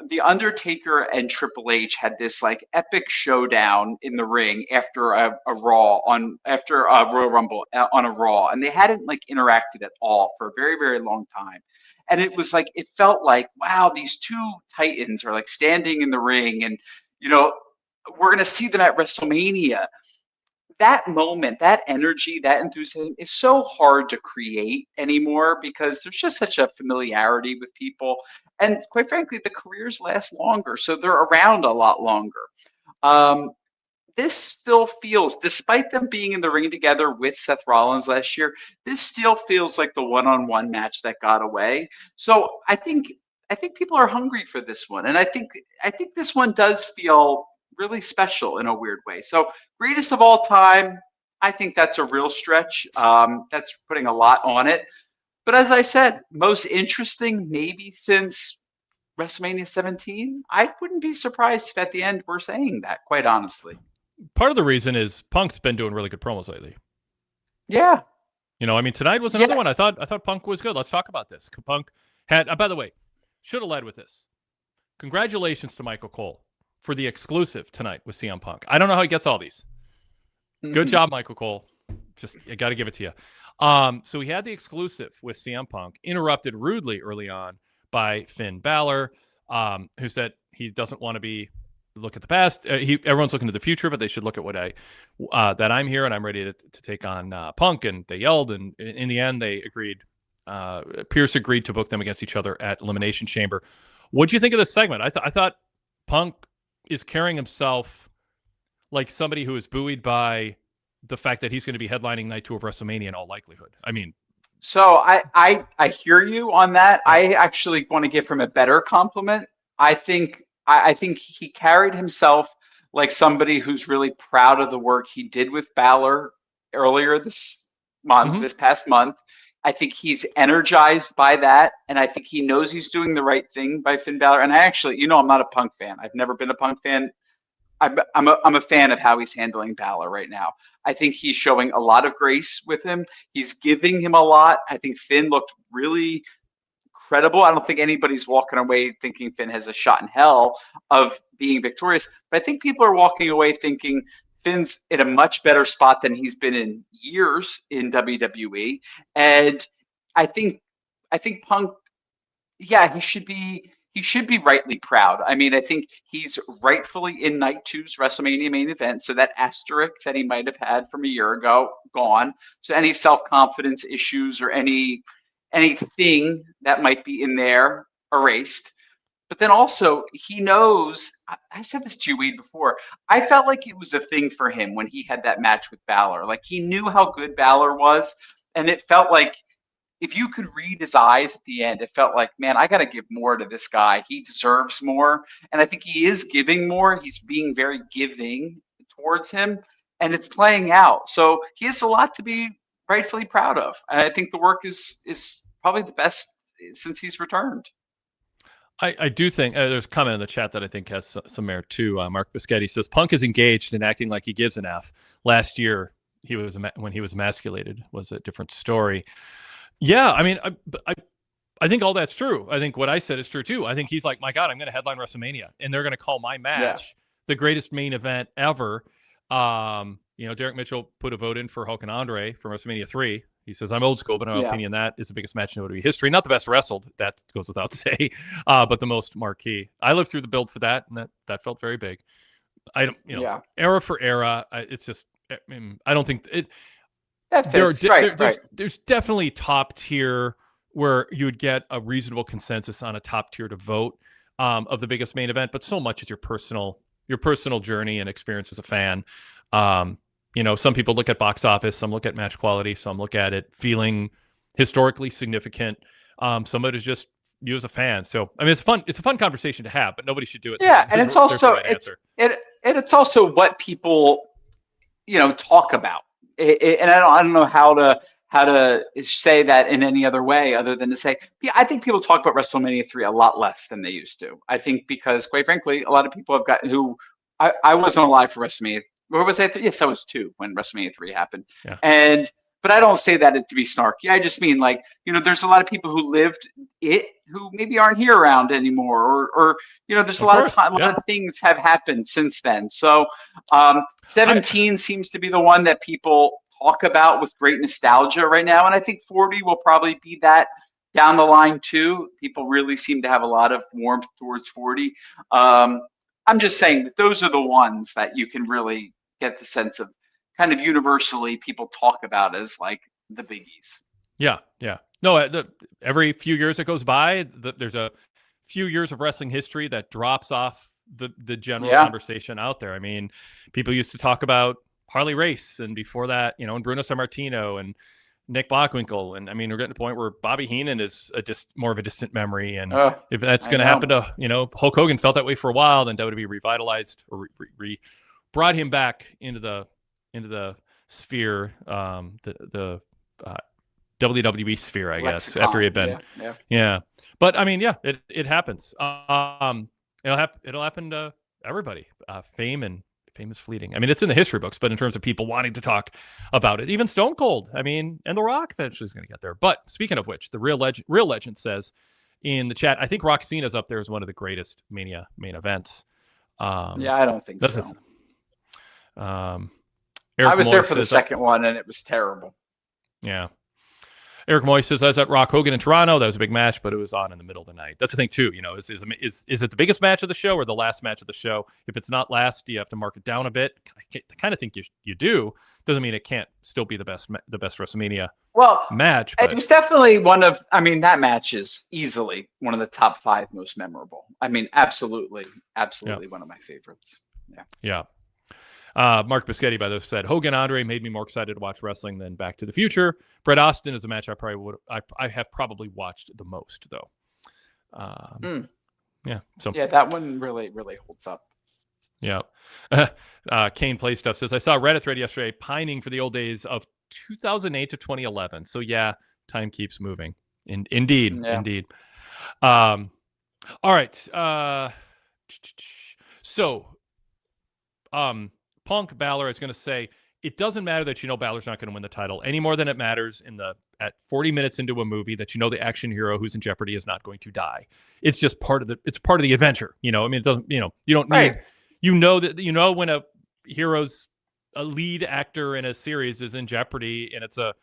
The Undertaker and Triple H had this like epic showdown in the ring after after a Royal Rumble on a Raw, and they hadn't like interacted at all for a very, very long time. And it was like it felt like, wow, these two titans are like standing in the ring, and you know we're gonna see them at WrestleMania. That moment, that energy, that enthusiasm is so hard to create anymore because there's just such a familiarity with people. And quite frankly, the careers last longer, so they're around a lot longer. Um, this still feels, despite them being in the ring together with Seth Rollins last year, this still feels like the one-on-one match that got away. So I think people are hungry for this one, and I think this one does feel really special in a weird way. So greatest of all time, I think that's a real stretch. That's putting a lot on it. But as I said, most interesting maybe since WrestleMania 17. I wouldn't be surprised if at the end we're saying that, quite honestly. Part of the reason is Punk's been doing really good promos lately. Yeah. I mean, tonight was another one. I thought Punk was good. Let's talk about this. Punk had, by the way, should have led with this. Congratulations to Michael Cole for the exclusive tonight with CM Punk. I don't know how he gets all these. Good job, Michael Cole. Just, I got to give it to you. So he had the exclusive with CM Punk, interrupted rudely early on by Finn Balor, who said he doesn't want to look at the past. Everyone's looking to the future, but they should look at what that I'm here and I'm ready to take on Punk. And they yelled, and in the end, they agreed. Pierce agreed to book them against each other at Elimination Chamber. What do you think of this segment? I thought Punk is carrying himself like somebody who is buoyed by the fact that he's going to be headlining night 2 of WrestleMania in all likelihood. I mean, so I hear you on that. I actually want to give him a better compliment. I think he carried himself like somebody who's really proud of the work he did with Balor earlier this month, this past month. I think he's energized by that, and I think he knows he's doing the right thing by Finn Balor. And I actually, I'm not a Punk fan. I've never been a Punk fan. I'm a fan of how he's handling Balor right now. I think he's showing a lot of grace with him. He's giving him a lot. I think Finn looked really credible. I don't think anybody's walking away thinking Finn has a shot in hell of being victorious. But I think people are walking away thinking Finn's in a much better spot than he's been in years in WWE. And I think Punk, yeah, he should be rightly proud. I mean, I think he's rightfully in night 2's WrestleMania main event. So that asterisk that he might have had from a year ago, gone. So any self-confidence issues or anything that might be in there, erased. But then also, he knows, I said this to you, Wade, before. I felt like it was a thing for him when he had that match with Balor. Like, he knew how good Balor was, and it felt like if you could read his eyes at the end, it felt like, man, I got to give more to this guy. He deserves more. And I think he is giving more. He's being very giving towards him, and it's playing out. So he has a lot to be rightfully proud of. And I think the work is probably the best since he's returned. I do think there's a comment in the chat that I think has some merit too. Mark Biscotti says Punk is engaged and acting like he gives an F. Last year, when he was emasculated was a different story. Yeah, I mean, I think all that's true. I think what I said is true too. I think he's like, my God, I'm going to headline WrestleMania, and they're going to call my match the greatest main event ever. Derek Mitchell put a vote in for Hulk and Andre from WrestleMania 3. He says, I'm old school, but in my opinion, that is the biggest match in WWE history. Not the best wrestled, that goes without say, but the most marquee. I lived through the build for that, and that felt very big. Era for era, it's just, I don't think it. There's definitely top tier where you would get a reasonable consensus on a top tier to vote of the biggest main event, but so much is your personal journey and experience as a fan. Some people look at box office, some look at match quality, some look at it feeling historically significant. Some of it is just you as a fan. So I mean, it's a fun conversation to have, but nobody should do it. Yeah, and it's also it's also what people talk about. And I don't know how to say that in any other way other than to say, I think people talk about WrestleMania 3 a lot less than they used to. I think because, quite frankly, a lot of people have gotten I wasn't alive for WrestleMania. Where was I? Yes, I was 2 when WrestleMania 3 happened. Yeah. but I don't say that to be snarky. I just mean, like, there's a lot of people who lived it who maybe aren't here around anymore, or there's a Of lot of course, time, a yeah. lot of things have happened since then. So 17 seems to be the one that people talk about with great nostalgia right now, and I think 40 will probably be that down the line too. People really seem to have a lot of warmth towards 40. I'm just saying that those are the ones that you can really get the sense of, kind of universally people talk about as like the biggies. Yeah, yeah. No, every few years that goes by, there's a few years of wrestling history that drops off the general conversation out there. I mean, people used to talk about Harley Race, and before that, and Bruno Sammartino and Nick Bockwinkel, and I mean, we're getting to the point where Bobby Heenan is just more of a distant memory. And if that's going to happen to Hulk Hogan, felt that way for a while, then WWE revitalized or brought him back into the sphere, the WWE sphere, I guess, after he had been, yeah. But I mean, yeah, it happens. It'll happen to everybody. Fame is fleeting. I mean, it's in the history books, but in terms of people wanting to talk about it, even Stone Cold, I mean, and The Rock eventually is going to get there. But speaking of which, the real legend says in the chat, I think Rock Cena's up there as one of the greatest Mania main events. I don't think so. Eric I was Moy there for the says, second one, and it was terrible. Yeah. Eric Moy says, I was at Rock Hogan in Toronto. That was a big match, but it was on in the middle of the night. That's the thing, too. Is it the biggest match of the show or the last match of the show? If it's not last, you have to mark it down a bit. I kind of think you do. Doesn't mean it can't still be the best WrestleMania match. But it was definitely that match is easily one of the top 5 most memorable. I mean, absolutely one of my favorites. Yeah. Mark Biscotti, by the way, said Hogan Andre made me more excited to watch wrestling than Back to the Future. Bret Austin is a match I have probably watched the most, though. Yeah. So that one really holds up. Yeah. Kane Play Stuff says, I saw a Reddit thread yesterday pining for the old days of 2008 to 2011. So yeah, time keeps moving. Indeed. All right. Punk Balor is going to say, it doesn't matter that Balor's not going to win the title any more than it matters at 40 minutes into a movie that the action hero who's in jeopardy is not going to die. It's just part of the adventure. I mean, it doesn't, you don't need, when a hero's a lead actor in a series is in jeopardy and it's a,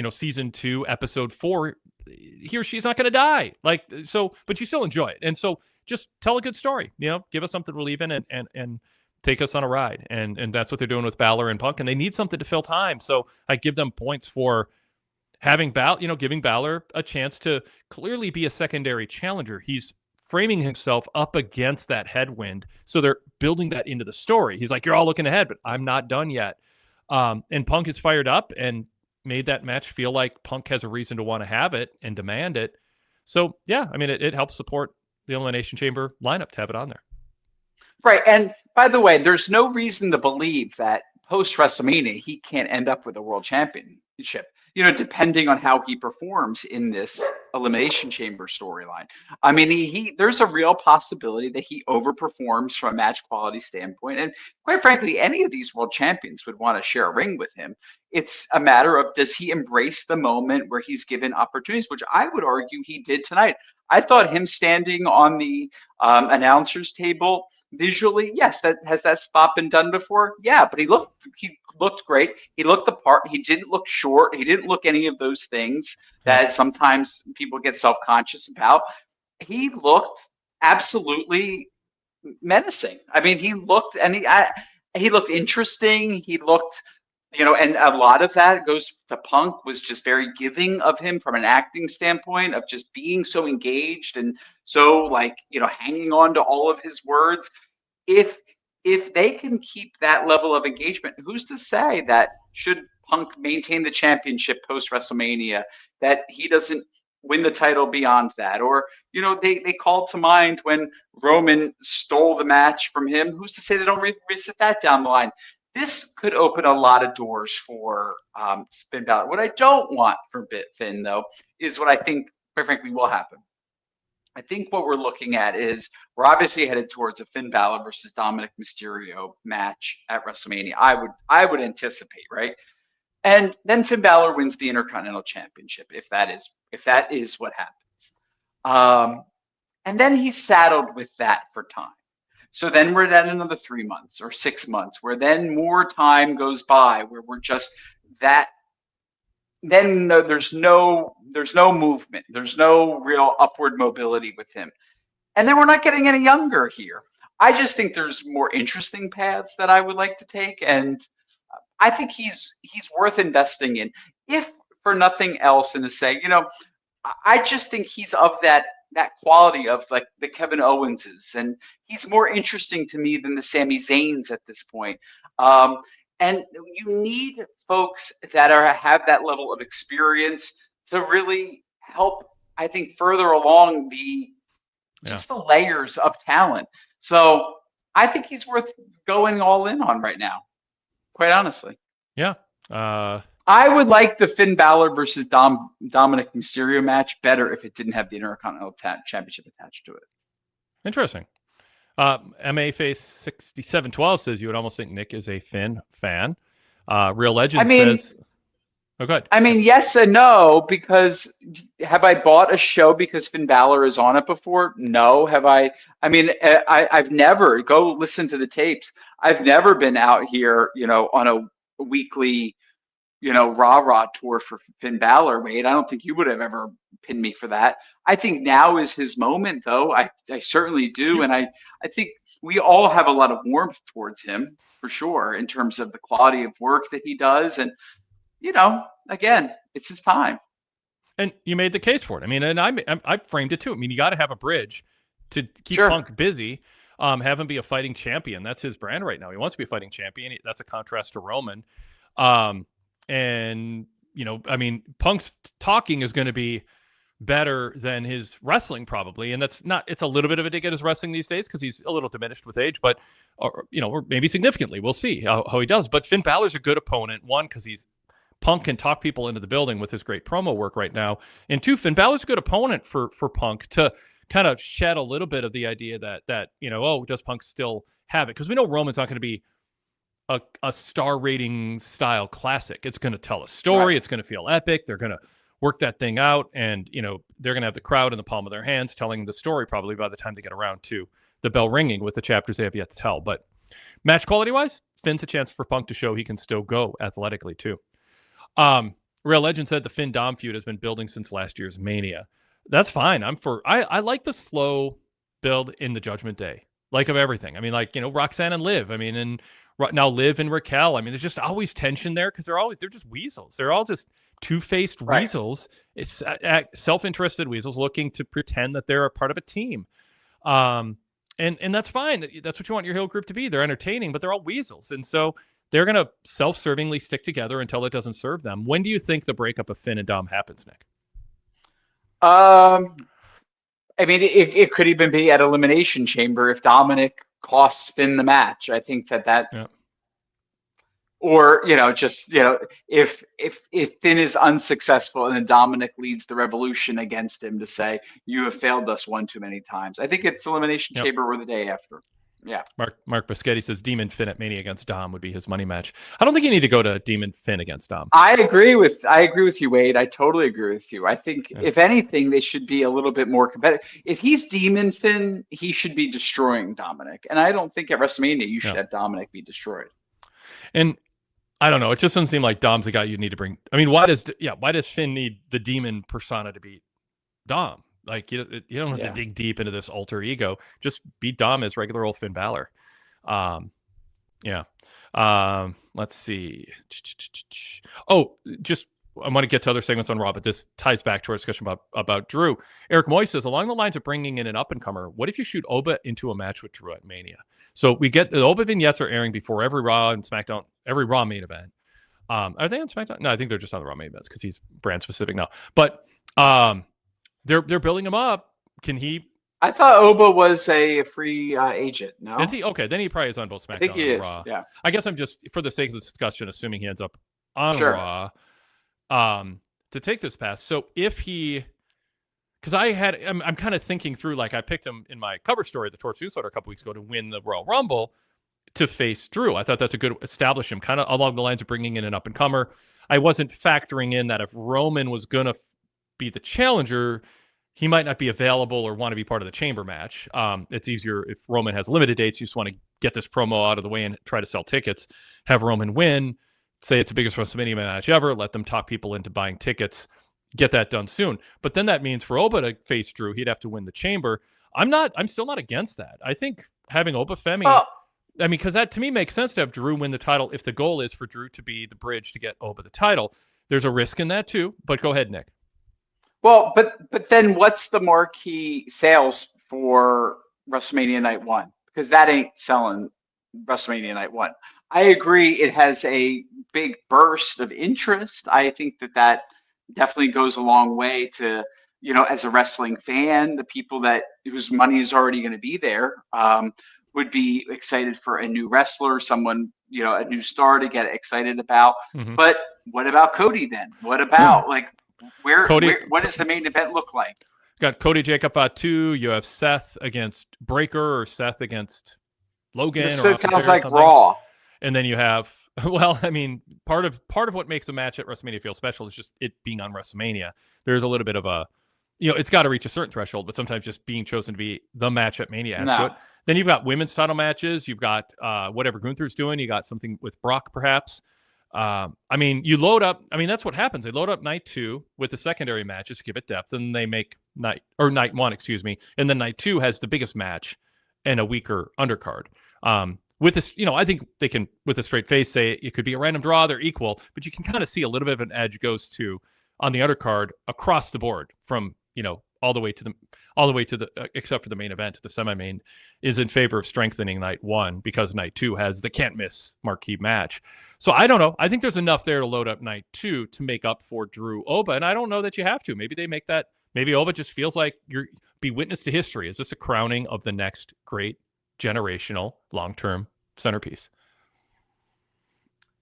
season 2, episode 4, he or she's not going to die. But you still enjoy it. And so just tell a good story, give us something to believe in and take us on a ride. And that's what they're doing with Balor and Punk, and they need something to fill time. So I give them points for having giving Balor a chance to clearly be a secondary challenger. He's framing himself up against that headwind. So they're building that into the story. He's like, you're all looking ahead, but I'm not done yet. And Punk is fired up and made that match feel like Punk has a reason to want to have it and demand it. So yeah, I mean, it helps support the Elimination Chamber lineup to have it on there. Right. And by the way, there's no reason to believe that post WrestleMania, he can't end up with a world championship, depending on how he performs in this Elimination Chamber storyline. I mean, there's a real possibility that he overperforms from a match quality standpoint. And quite frankly, any of these world champions would want to share a ring with him. It's a matter of, does he embrace the moment where he's given opportunities, which I would argue he did tonight. I thought him standing on the announcer's table visually, yes, has that spot been done before? Yeah, but he looked great. He looked the part. He didn't look short. He didn't look any of those things that sometimes people get self-conscious about. He looked absolutely menacing. I mean, he looked interesting. He looked, and a lot of that goes to Punk was just very giving of him from an acting standpoint of just being so engaged and so hanging on to all of his words. If they can keep that level of engagement, who's to say that should Punk maintain the championship post WrestleMania, that he doesn't win the title beyond that? Or, they call to mind when Roman stole the match from him. Who's to say they don't revisit that down the line? This could open a lot of doors for Finn Balor. What I don't want for Finn, though, is what I think, quite frankly, will happen. I think what we're looking at is we're obviously headed towards a Finn Balor versus Dominic Mysterio match at WrestleMania. I would anticipate, right? And then Finn Balor wins the Intercontinental Championship, if that is what happens. And then he's saddled with that for time. So then we're at another 3 months or 6 months, where then more time goes by, where we're just that. Then there's no movement. There's no real upward mobility with him. And then we're not getting any younger here. I just think there's more interesting paths that I would like to take, and I think he's worth investing in, if for nothing else, and to say, I just think he's of that quality of like the Kevin Owenses, and he's more interesting to me than the Sami Zayns at this point. And you need folks that have that level of experience to really help, I think, further along the layers of talent. So I think he's worth going all in on right now, quite honestly. Yeah. I would like the Finn Balor versus Dominic Mysterio match better if it didn't have the Intercontinental Championship attached to it. Interesting. MA Face 6712 says you would almost think Nick is a Finn fan. Real Legend says, oh, go ahead. I mean, yes and no, because have I bought a show because Finn Balor is on it before? No. Have I? I mean, I've never, go listen to the tapes. I've never been out here, on a weekly, rah-rah tour for Finn Balor, Wade. I don't think you would have ever pinned me for that. I think now is his moment, though. I certainly do. And I think we all have a lot of warmth towards him, for sure, in terms of the quality of work that he does. And, again, it's his time. And you made the case for it. I mean, and I framed it too. I mean, you got to have a bridge to keep Punk busy, have him be a fighting champion. That's his brand right now. He wants to be a fighting champion. That's a contrast to Roman. And, I mean, Punk's talking is going to be better than his wrestling probably. And it's a little bit of a dig at his wrestling these days because he's a little diminished with age, but, or maybe significantly. We'll see how he does. But Finn Balor's a good opponent. One, because Punk can talk people into the building with his great promo work right now. And two, Finn Balor's a good opponent for Punk to kind of shed a little bit of the idea that does Punk still have it? Because we know Roman's not going to be a star rating style classic. It's going to tell a story. Right. It's going to feel epic. They're going to work that thing out, and they're going to have the crowd in the palm of their hands telling the story probably by the time they get around to the bell ringing with the chapters they have yet to tell. But match quality wise, Finn's a chance for Punk to show he can still go athletically too. Real Legend said the Finn Dom feud has been building since last year's Mania. That's fine. I like the slow build in the Judgment Day, like of everything. I mean, like, Roxanne and Liv. I mean, and now Liv and Raquel. I mean, there's just always tension there because they're just weasels. They're all just two-faced weasels. It's self-interested weasels looking to pretend that they're a part of a team. And that's fine. That's what you want your heel group to be. They're entertaining, but they're all weasels. And so they're going to self-servingly stick together until it doesn't serve them. When do you think the breakup of Finn and Dom happens, Nick? I mean, it could even be at Elimination Chamber if Dominic costs Finn the match. I think that yeah. Or, if Finn is unsuccessful and then Dominic leads the Revolution against him to say, you have failed us one too many times. I think it's Elimination Chamber or the day after. Yeah. Mark Biscotti says Demon Finn at Mania against Dom would be his money match. I don't think you need to go to Demon Finn against Dom. I agree with you, Wade. I totally agree with you. I think if anything, they should be a little bit more competitive. If he's Demon Finn, he should be destroying Dominic. And I don't think at WrestleMania you should have Dominic be destroyed. And I don't know. It just doesn't seem like Dom's the guy you need to bring. I mean, why does Finn need the demon persona to beat Dom? Like, you don't have to dig deep into this alter ego. Just beat Dom as regular old Finn Balor. Let's see. Oh, just I want to get to other segments on Raw, but this ties back to our discussion about Drew. Eric Moy says, along the lines of bringing in an up-and-comer, what if you shoot Oba into a match with Drew at Mania? So we get the Oba vignettes are airing before every Raw and SmackDown, every Raw main event. Are they on SmackDown? No, I think they're just on the Raw main events because he's brand specific now. But they're building him up. Can he? I thought Oba was a free agent. No, is he? Okay, then he probably is on both SmackDown. I think he and is. Raw. Yeah. I guess I'm just for the sake of this discussion assuming he ends up on Raw. To take this pass. So if he, because I'm kind of thinking through, like I picked him in my cover story, the Torch newsletter a couple weeks ago to win the Royal Rumble. to face Drew. I thought that's a good establish him, kind of along the lines of bringing in an up and comer. I wasn't factoring in that if Roman was going to be the challenger, he might not be available or want to be part of the chamber match. It's easier if Roman has limited dates. You just want to get this promo out of the way and try to sell tickets, have Roman win, say it's the biggest WrestleMania match ever, let them talk people into buying tickets, get that done soon. But then that means for Oba to face Drew, he'd have to win the chamber. I'm still not against that. I think having Oba Femi, I mean, because that to me makes sense to have Drew win the title if the goal is for Drew to be the bridge to get Oba the title. There's a risk in that too, but go ahead, Nick. Well, but then what's the marquee sales for WrestleMania Night 1? Because that ain't selling WrestleMania Night 1. I agree it has a big burst of interest. I think that definitely goes a long way to, as a wrestling fan, the people whose money is already going to be there would be excited for a new wrestler, someone, a new star to get excited about. Mm-hmm. But what about Cody then? What about what does the main event look like? Got Cody Jacob Fatu. You have Seth against Breaker or Seth against Logan. This sounds like Raw. And then you have, well, I mean, part of what makes a match at WrestleMania feel special is just it being on WrestleMania. There's a little bit of a, it's got to reach a certain threshold, but sometimes just being chosen to be the match at Mania adds to it. Then you've got women's title matches. You've got whatever Gunther's doing. You got something with Brock, perhaps. I mean, you load up. I mean, that's what happens. They load up night 2 with the secondary matches to give it depth, and they make night 1, and then night 2 has the biggest match and a weaker undercard. With this, I think they can, with a straight face, say it could be a random draw. They're equal, but you can kind of see a little bit of an edge goes to on the undercard across the board from all the way to the except for the main event, the semi-main is in favor of strengthening night 1 because night 2 has the can't miss marquee match. So I don't know. I think there's enough there to load up night 2 to make up for Drew Oba, and I don't know that you have to. Maybe they make that. Maybe Oba just feels like you're be witness to history. Is this a crowning of the next great generational long-term centerpiece?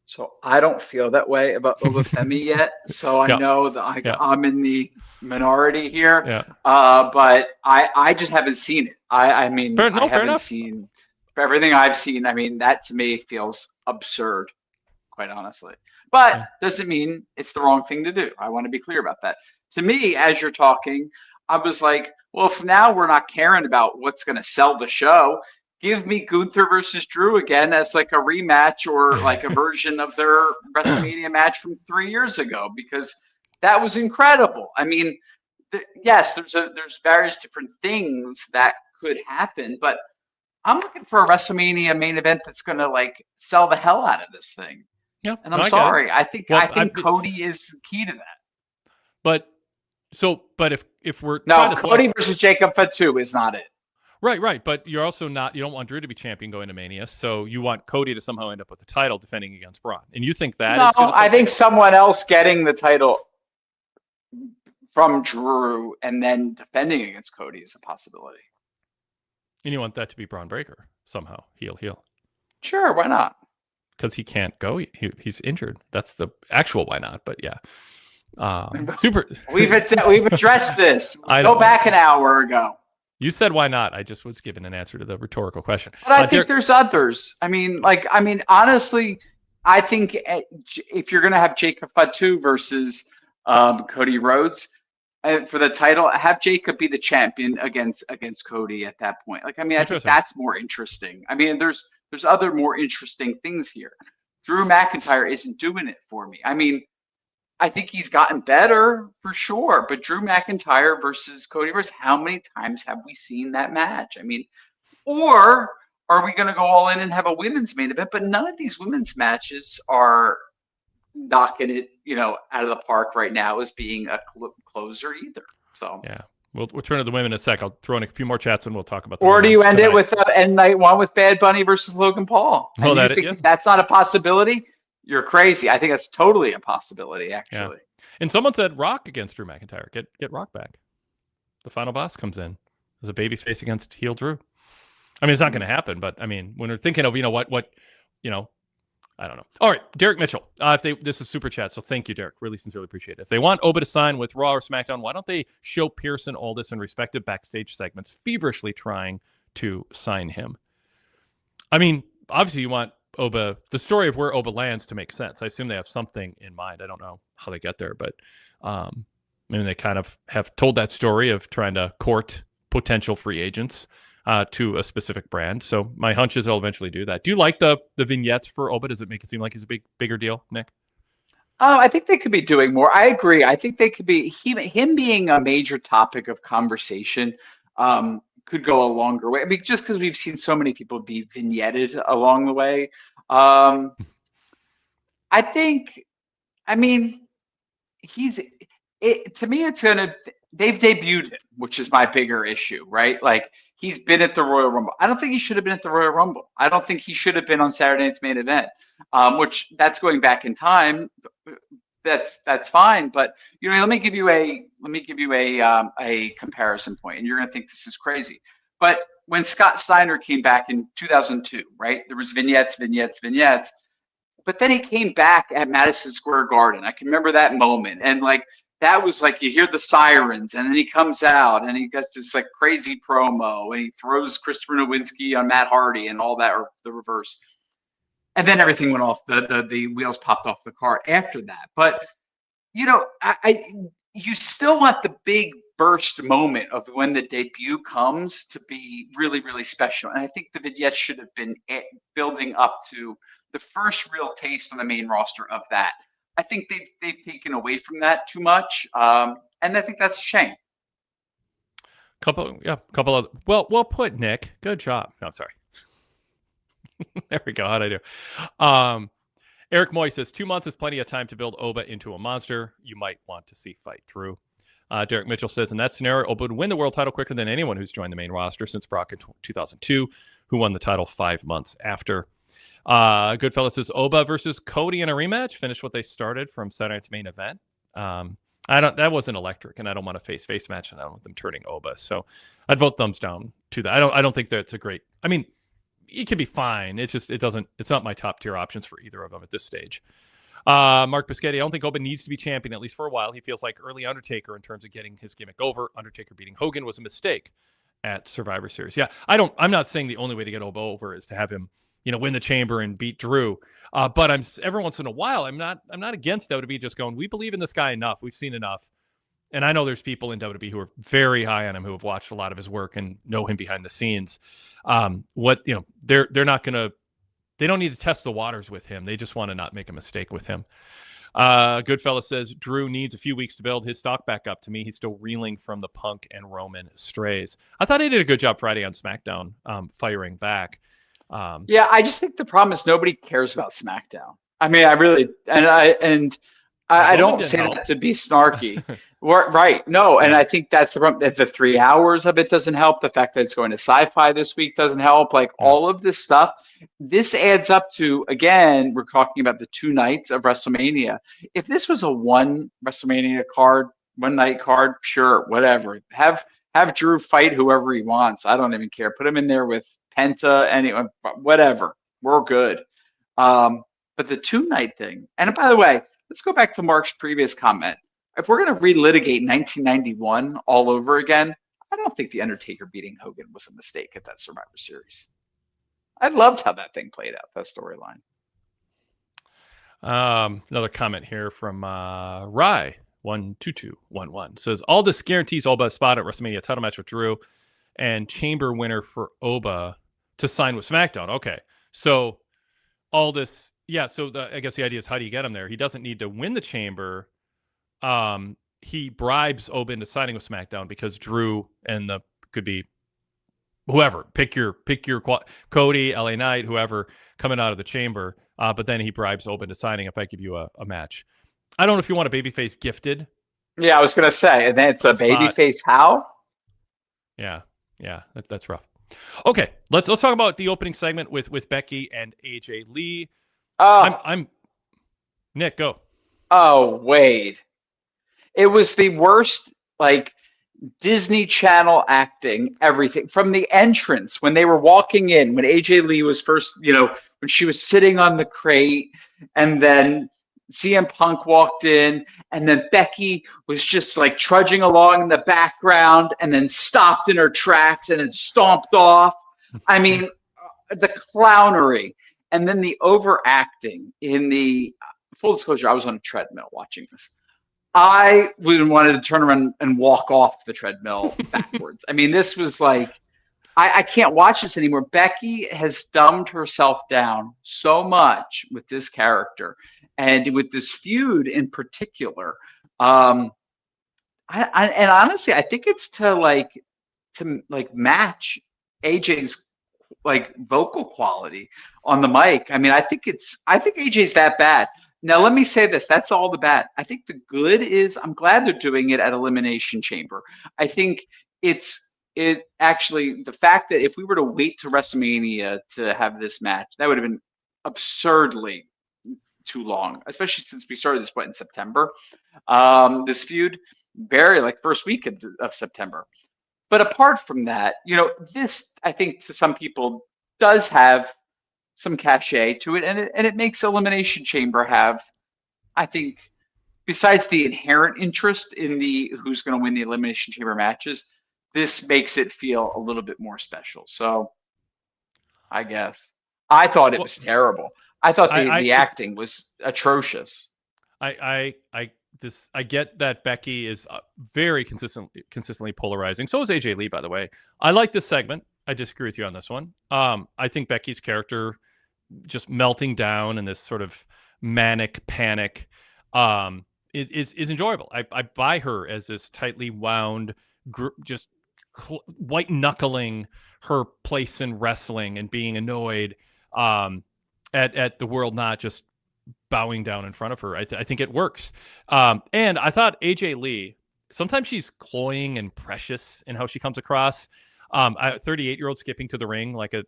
So I don't feel that way about Obafemi yet. So I know that I'm in the minority here. Yeah. But I just haven't seen it. I mean, I haven't seen everything I've seen. I mean, that to me feels absurd, quite honestly. But doesn't mean it's the wrong thing to do. I want to be clear about that. To me, as you're talking, I was like, well, if now we're not caring about what's going to sell the show, give me Gunther versus Drew again as like a rematch or like a version of their WrestleMania match from 3 years ago, because that was incredible. I mean, yes, there's various different things that could happen, but I'm looking for a WrestleMania main event that's going to like sell the hell out of this thing. Yeah, and I'm sorry. I think Cody is key to that. But if we're Cody versus Jacob Fatu is not it. Right. But you're also not, you don't want Drew to be champion going to Mania. So you want Cody to somehow end up with the title defending against Braun. And you think that is going to I think someone else getting the title from Drew and then defending against Cody is a possibility. And you want that to be Braun Breaker somehow, heel. Sure, why not? Because he can't go. He's injured. That's the actual why not. But yeah. Super. We've addressed this. Go back an hour ago. You said why not? I just was giving an answer to the rhetorical question. But I think there's others. I mean, honestly, I think if you're going to have Jacob Fatu versus Cody Rhodes for the title, have Jacob be the champion against Cody at that point. I think that's more interesting. I mean, there's other more interesting things here. Drew McIntyre isn't doing it for me. I mean, I think he's gotten better for sure, but Drew McIntyre versus Cody Rhodes, how many times have we seen that match? I mean, or are we going to go all in and have a women's main event? But none of these women's matches are knocking it, out of the park right now as being a closer either. So yeah, we'll turn to the women in a sec. I'll throw in a few more chats and we'll talk about. Or do you end it with end night 1 with Bad Bunny versus Logan Paul? And you think that's not a possibility? You're crazy. I think that's totally a possibility, actually. Yeah. And someone said Rock against Drew McIntyre. Get Rock back. The final boss comes in as a baby face against heel Drew. I mean, it's not going to happen, but I mean, when we're thinking of, I don't know. All right, Derek Mitchell. This is super chat, so thank you, Derek. Really sincerely appreciate it. If they want Oba to sign with Raw or SmackDown, why don't they show Pierce and Aldis in respective backstage segments feverishly trying to sign him? I mean, obviously you want Oba, the story of where Oba lands to make sense. I assume they have something in mind. I don't know how they get there, but maybe they kind of have told that story of trying to court potential free agents to a specific brand. So my hunch is they'll eventually do that. Do you like the vignettes for Oba? Does it make it seem like he's a bigger deal, Nick? I think they could be doing more. I agree. I think they could be him being a major topic of conversation. Could go a longer way. I mean, just because we've seen so many people be vignetted along the way. I think, I mean, to me, they've debuted him, which is my bigger issue, right? Like, he's been at the Royal Rumble. I don't think he should have been at the Royal Rumble. I don't think he should have been on Saturday Night's Main Event, which that's going back in time. That's fine, but let me give you a comparison point, and you're going to think this is crazy. But when Scott Steiner came back in 2002, right? There was vignettes, but then he came back at Madison Square Garden. I can remember that moment, and like that was like you hear the sirens, and then he comes out and he does this like crazy promo, and he throws Christopher Nowinski on Matt Hardy and all that, or the reverse. And then everything went off. The wheels popped off the car after that. But you still want the big burst moment of when the debut comes to be really, really special. And I think the vignettes should have been building up to the first real taste on the main roster of that. I think they've taken away from that too much, and I think that's a shame. Couple of well put, Nick. Good job. No, I'm sorry. There we go. How'd I do? Eric Moy says 2 months is plenty of time to build Oba into a monster you might want to see fight Drew. Derek Mitchell says in that scenario, Oba would win the world title quicker than anyone who's joined the main roster since Brock in 2002, who won the title 5 months after. Goodfellas says Oba versus Cody in a rematch. Finish what they started from Saturday Night's Main Event. That wasn't electric, and I don't want a face match, and I don't want them turning Oba. So I'd vote thumbs down to that. I don't think that's a great. I mean, it can be fine. It's not my top tier options for either of them at this stage. Mark Biscotti, I don't think Oba needs to be champion, at least for a while. He feels like early Undertaker in terms of getting his gimmick over. Undertaker beating Hogan was a mistake at Survivor Series. Yeah, I'm not saying the only way to get Oba over is to have him, win the chamber and beat Drew. But every once in a while, I'm not against WWE just going, we believe in this guy enough. We've seen enough. And I know there's people in WWE who are very high on him, who have watched a lot of his work and know him behind the scenes. They're not going to, they don't need to test the waters with him. They just want to not make a mistake with him. Goodfellas says Drew needs a few weeks to build his stock back up. To me, he's still reeling from the Punk and Roman strays. I thought he did a good job Friday on SmackDown, firing back. Yeah, I just think the problem is nobody cares about SmackDown. I mean, I really, I don't say that to be snarky. Right. No, and I think that's the problem. The 3 hours of it doesn't help. The fact that it's going to Sci-Fi this week doesn't help. Like all of this stuff, this adds up to, again, we're talking about the 2 nights of WrestleMania. If this was a one WrestleMania card, one night card, sure, whatever. Have Drew fight whoever he wants. I don't even care. Put him in there with Penta, anyone, whatever. We're good. But the 2-night thing, and by the way, let's go back to Mark's previous comment. If we're going to relitigate 1991 all over again, I don't think The Undertaker beating Hogan was a mistake at that Survivor Series. I loved how that thing played out, that storyline. Another comment here from Rye 12211 says Aldis guarantees Oba a spot at WrestleMania title match with Drew and chamber winner for Oba to sign with SmackDown. Okay, so Aldis, yeah. So I guess the idea is, how do you get him there? He doesn't need to win the chamber. He bribes Oba into signing with SmackDown because Drew and could be whoever, pick your Cody, LA Knight, whoever coming out of the chamber. But then he bribes Oba into signing if I give you a match. I don't know if you want a babyface gifted. Yeah, I was going to say, and then it's a babyface how? Yeah, that's rough. Okay, let's talk about the opening segment with Becky and AJ Lee. I'm Nick, go. Oh, Wade. It was the worst, like, Disney Channel acting, everything. From the entrance, when they were walking in, when AJ Lee was first, when she was sitting on the crate, and then CM Punk walked in, and then Becky was just, like, trudging along in the background, and then stopped in her tracks, and then stomped off. I mean, the clownery, and then the overacting in the full disclosure, I was on a treadmill watching this. I would wanted to turn around and walk off the treadmill backwards. I mean, this was like, I can't watch this anymore. Becky has dumbed herself down so much with this character and with this feud in particular. And honestly, I think it's to match AJ's like vocal quality on the mic. I mean, I think AJ's that bad. Now, let me say this. That's all the bad. I think the good is I'm glad they're doing it at Elimination Chamber. I think it actually, the fact that if we were to wait to WrestleMania to have this match, that would have been absurdly too long, especially since we started this point in September. This feud, very like first week of September. But apart from that, this, I think to some people does have some cachet to it, and it makes Elimination Chamber have, I think, besides the inherent interest in the who's going to win the Elimination Chamber matches, this makes it feel a little bit more special. So, I guess I thought it was terrible. I thought the acting was atrocious. I get that Becky is very consistently polarizing. So is AJ Lee, by the way. I like this segment. I disagree with you on this one. I think Becky's character just melting down in this sort of manic panic is enjoyable. I buy her as this tightly wound, just white knuckling her place in wrestling and being annoyed at the world not just bowing down in front of her. I think it works. And I thought AJ Lee, sometimes she's cloying and precious in how she comes across. A 38-year-old skipping to the ring like a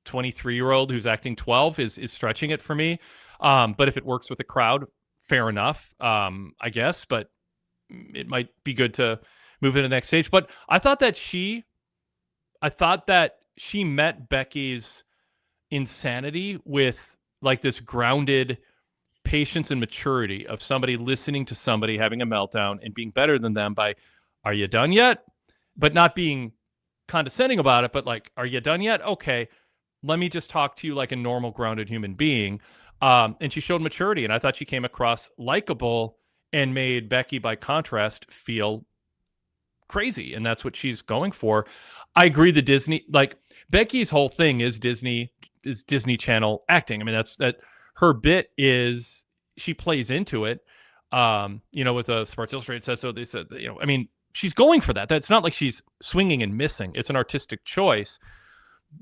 23-year-old who's acting 12 is stretching it for me. But if it works with the crowd, fair enough, I guess. But it might be good to move into the next stage. But I thought that she met Becky's insanity with like this grounded patience and maturity of somebody listening to somebody having a meltdown and being better than them by, are you done yet? But not being condescending about it, but like, are you done yet? Okay, let me just talk to you like a normal, grounded human being. And she showed maturity, and I thought she came across likable and made Becky, by contrast, feel crazy, and that's what she's going for. I agree. The Disney, like Becky's whole thing is Disney Channel acting. I mean, that her bit is she plays into it. With a Sports Illustrated says so. They said, I mean, she's going for that. That's not like she's swinging and missing. It's an artistic choice.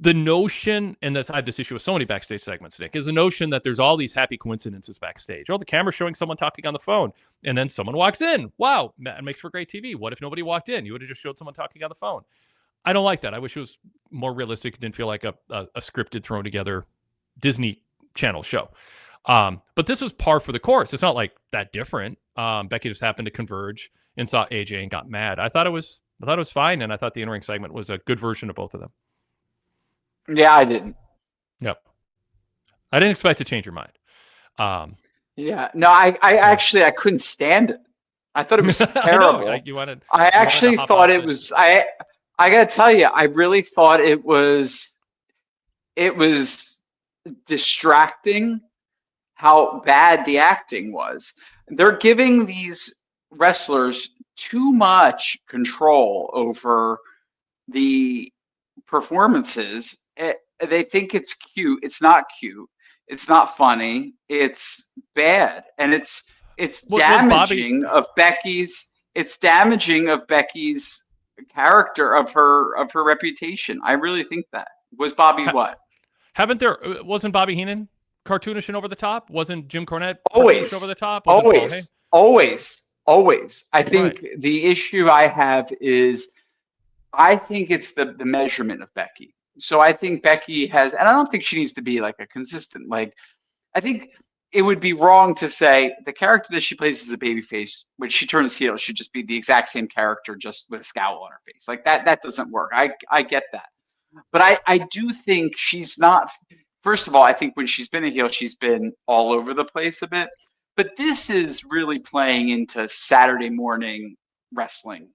The notion, and I have this issue with so many backstage segments, Nick, is the notion that there's all these happy coincidences backstage. Oh, the camera's showing someone talking on the phone, and then someone walks in. Wow, that makes for great TV. What if nobody walked in? You would have just showed someone talking on the phone. I don't like that. I wish it was more realistic. It didn't feel like a scripted, thrown together Disney Channel show. But this was par for the course. It's not like that different. Becky just happened to converge and saw AJ and got mad. I thought it was fine, and I thought the in-ring segment was a good version of both of them. Yeah, I didn't. Yep. I didn't expect to change your mind. Yeah. No, I actually couldn't stand it. I thought it was terrible. I actually thought it was. I gotta tell you, I really thought it was distracting how bad the acting was. They're giving these wrestlers too much control over the performances. They think it's cute. It's not cute. It's not funny. It's bad, and it's damaging of Becky's. It's damaging of Becky's character, of her reputation. I really think that. Was Bobby what? Wasn't Bobby Heenan cartoonish and over the top? Wasn't Jim Cornette always over the top? Always. I think the issue I have is I think it's the measurement of Becky. So I think Becky has, and I don't think she needs to be like a consistent, like, I think it would be wrong to say the character that she plays as a babyface, when she turns heel, should just be the exact same character, just with a scowl on her face. Like that doesn't work. I get that. But I do think she's not, first of all, I think when she's been a heel, she's been all over the place a bit. But this is really playing into Saturday morning wrestling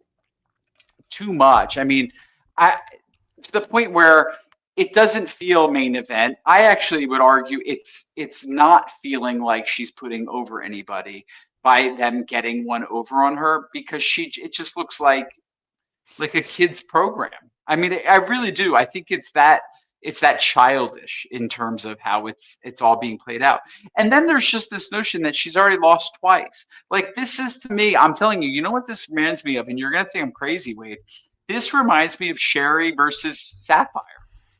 too much. I mean, to the point where it doesn't feel main event. I actually would argue it's not feeling like she's putting over anybody by them getting one over on her, because it just looks like a kid's program. I mean, I really do. I think it's that childish in terms of how it's all being played out. And then there's just this notion that she's already lost twice. Like, this is, to me, I'm telling you, you know what this reminds me of, and you're gonna think I'm crazy, Wade. This reminds me of Sherry versus Sapphire.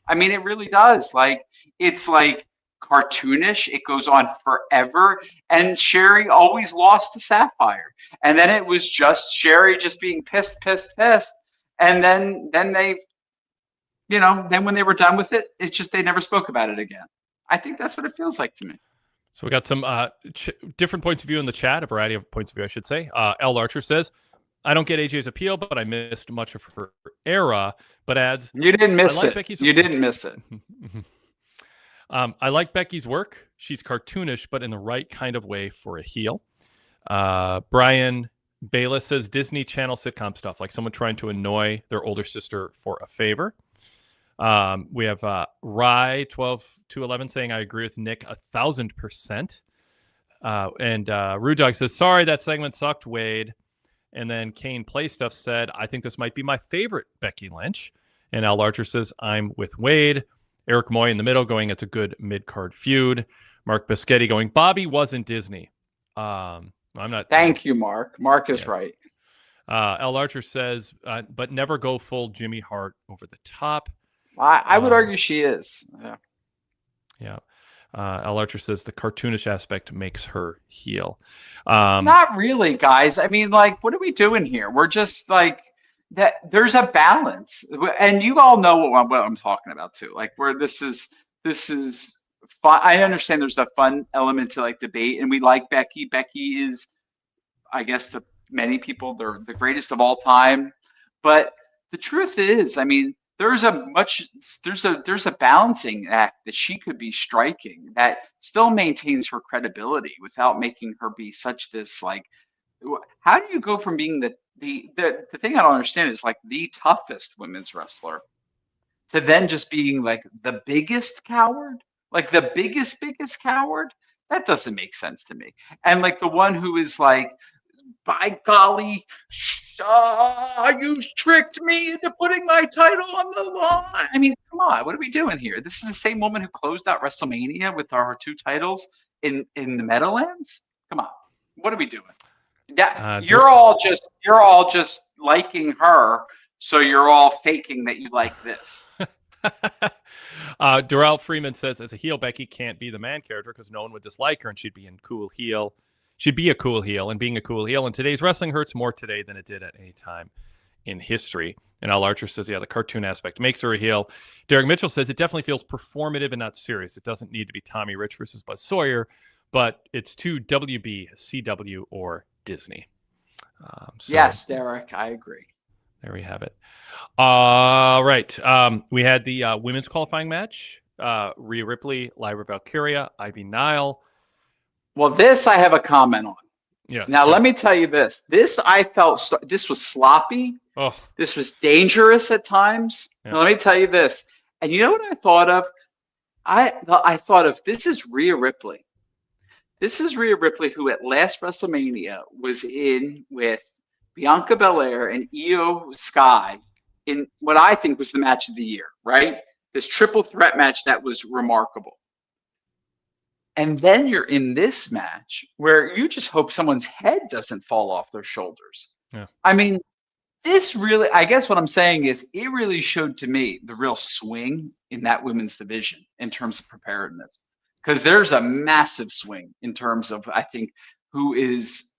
I mean, it really does. Like, it's like cartoonish. It goes on forever. And Sherry always lost to Sapphire. And then it was just Sherry just being pissed. And then they, then when they were done with it, it's just they never spoke about it again. I think that's what it feels like to me. So we got some different points of view in the chat, a variety of points of view, I should say. L. Archer says, I don't get AJ's appeal, but I missed much of her era, but adds... You didn't miss it. You didn't miss it. I like Becky's work. She's cartoonish, but in the right kind of way for a heel. Brian Bayless says Disney Channel sitcom stuff, like someone trying to annoy their older sister for a favor. We have Rye 12-11 saying, I agree with Nick 1,000%. And Rude Dog says, sorry, that segment sucked, Wade. And then Kane Playstuff said, I think this might be my favorite Becky Lynch. And Al Larcher says, I'm with Wade. Eric Moy in the middle going, it's a good mid-card feud. Mark Biscetti going, Bobby wasn't Disney. I'm not. Thank you, Mark. Mark is right. Al Larcher says, but never go full Jimmy Hart over the top. I would argue she is. Yeah. Al Archer says the cartoonish aspect makes her heel. Not really, guys. I mean, like, what are we doing here? We're just like that. There's a balance, and you all know what I'm talking about too. Like, where this is fun. I understand there's a fun element to like debate, and we like Becky. Becky is, I guess, to many people, they're the greatest of all time. But the truth is, I mean, there's a balancing act that she could be striking that still maintains her credibility without making her be such this, like, how do you go from being the thing I don't understand is like the toughest women's wrestler to then just being like the biggest coward, like the biggest coward? That doesn't make sense to me. And like the one who is like, by golly, you tricked me into putting my title on the line. I mean, come on, what are we doing here? This is the same woman who closed out WrestleMania with our 2 titles in the Meadowlands. Come on, what are we doing? Yeah, you're all just liking her, so you're all faking that you like this. Darrell Freeman says, as a heel, Becky can't be the man character because no one would dislike her, and she'd be a cool heel. And being a cool heel in today's wrestling hurts more today than it did at any time in history. And Al Archer says, yeah, the cartoon aspect makes her a heel. Derek Mitchell says it definitely feels performative and not serious. It doesn't need to be Tommy Rich versus Buzz Sawyer, but it's to WB, CW, or Disney. Yes, Derek, I agree. There we have it. All right. We had the women's qualifying match. Rhea Ripley, Lyra Valkyria, Ivy Nile. Well, this I have a comment on. Yes. Now, let me tell you this. This I felt this was sloppy. Oh. This was dangerous at times. Yeah. Now, let me tell you this. And you know what I thought of? I thought of, this is Rhea Ripley. This is Rhea Ripley, who at last WrestleMania was in with Bianca Belair and Io Sky in what I think was the match of the year, right? This triple threat match that was remarkable. And then you're in this match where you just hope someone's head doesn't fall off their shoulders. Yeah. I mean, this really, I guess what I'm saying is it really showed to me the real swing in that women's division in terms of preparedness. Because there's a massive swing in terms of, I think, who is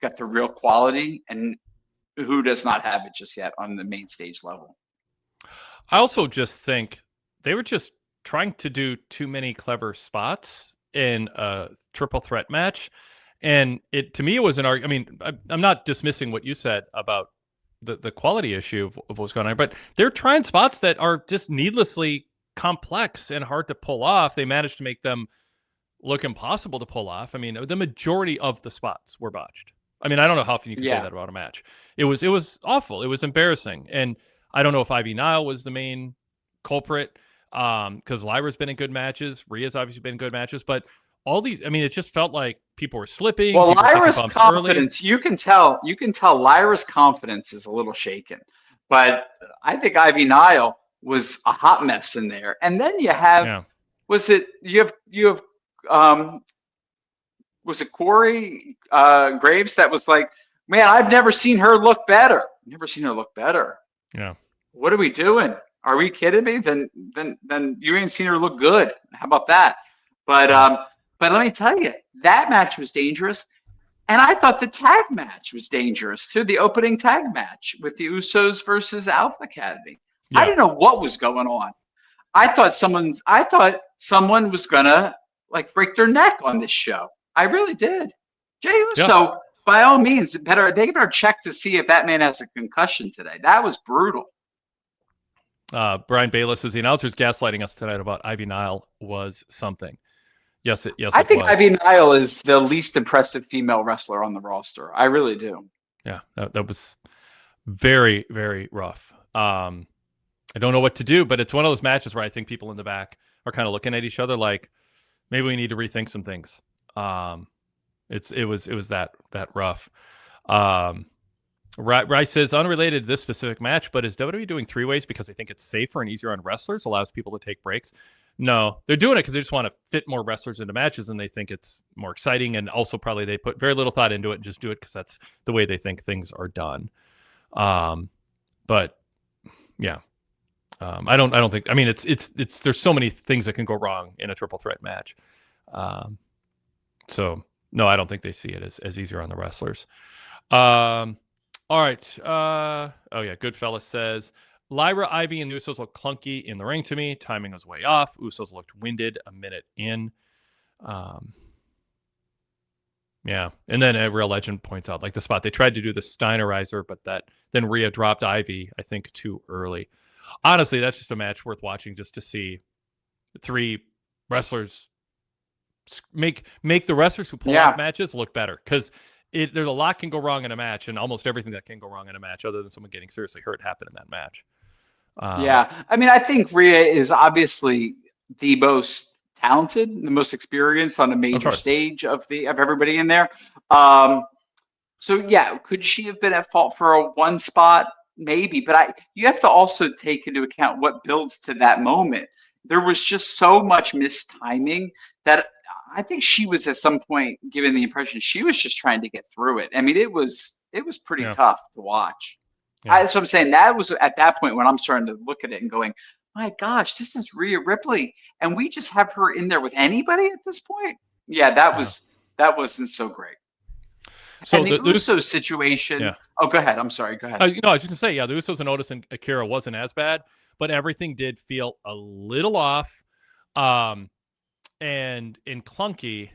got the real quality and who does not have it just yet on the main stage level. I also just think they were just trying to do too many clever spots in a triple threat match. And to me, it was an argument. I mean, I'm not dismissing what you said about the quality issue of what's going on, but they're trying spots that are just needlessly complex and hard to pull off. They managed to make them look impossible to pull off. I mean, the majority of the spots were botched. I mean, I don't know how often you can say that about a match. It was awful. It was embarrassing. And I don't know if Ivy Nile was the main culprit. because Lyra's been in good matches. Rhea's obviously been in good matches, but all these, I mean, it just felt like people were slipping. Well, people were taking Lyra's bumps confidence, you can tell Lyra's confidence is a little shaken. But I think Ivy Nile was a hot mess in there. And then you have, was it Corey Graves that was like, man, I've never seen her look better. Never seen her look better. Yeah. What are we doing? Are we kidding me? Then you ain't seen her look good. How about that? But let me tell you, that match was dangerous. And I thought the tag match was dangerous too. The opening tag match with the Usos versus Alpha Academy. Yeah. I didn't know what was going on. I thought someone was gonna like break their neck on this show. I really did. Jey Uso, by all means, they better check to see if that man has a concussion today. That was brutal. Brian Bayless says the announcers gaslighting us tonight about Ivy Nile was something. Yes, I think Ivy Nile is the least impressive female wrestler on the roster. I really do. Yeah, that was very, very rough. I don't know what to do, but it's one of those matches where I think people in the back are kind of looking at each other like maybe we need to rethink some things. It was that rough. Rice says unrelated to this specific match, but is WWE doing 3-ways because they think it's safer and easier on wrestlers, allows people to take breaks? No, they're doing it because they just want to fit more wrestlers into matches and they think it's more exciting. And also probably they put very little thought into it and just do it because that's the way they think things are done. But yeah, I don't think, I mean, it's there's so many things that can go wrong in a triple threat match. So no, I don't think they see it as easier on the wrestlers. All right. Oh yeah. Goodfellas says, Lyra, Ivy, and the Usos look clunky in the ring to me. Timing was way off. Usos looked winded a minute in. Yeah. And then a Real Legend points out, like the spot they tried to do the Steinerizer, but then Rhea dropped Ivy, I think, too early. Honestly, that's just a match worth watching just to see 3 wrestlers make the wrestlers who pull off matches look better. Because there's a lot can go wrong in a match, and almost everything that can go wrong in a match, other than someone getting seriously hurt, happened in that match. I mean, I think Rhea is obviously the most talented, the most experienced on a major stage of everybody in there. So yeah, could she have been at fault for a one spot? Maybe, but you have to also take into account what builds to that moment. There was just so much mistiming that I think she was at some point given the impression she was just trying to get through it. I mean, it was pretty tough to watch. Yeah. So I'm saying that was at that point when I'm starting to look at it and going, my gosh, this is Rhea Ripley, and we just have her in there with anybody at this point. Yeah, that wasn't so great. So and the Usos situation. Yeah. Oh, go ahead. I'm sorry. Go ahead. No, I was just gonna say, the Usos and Otis and Akira wasn't as bad, but everything did feel a little off, and clunky.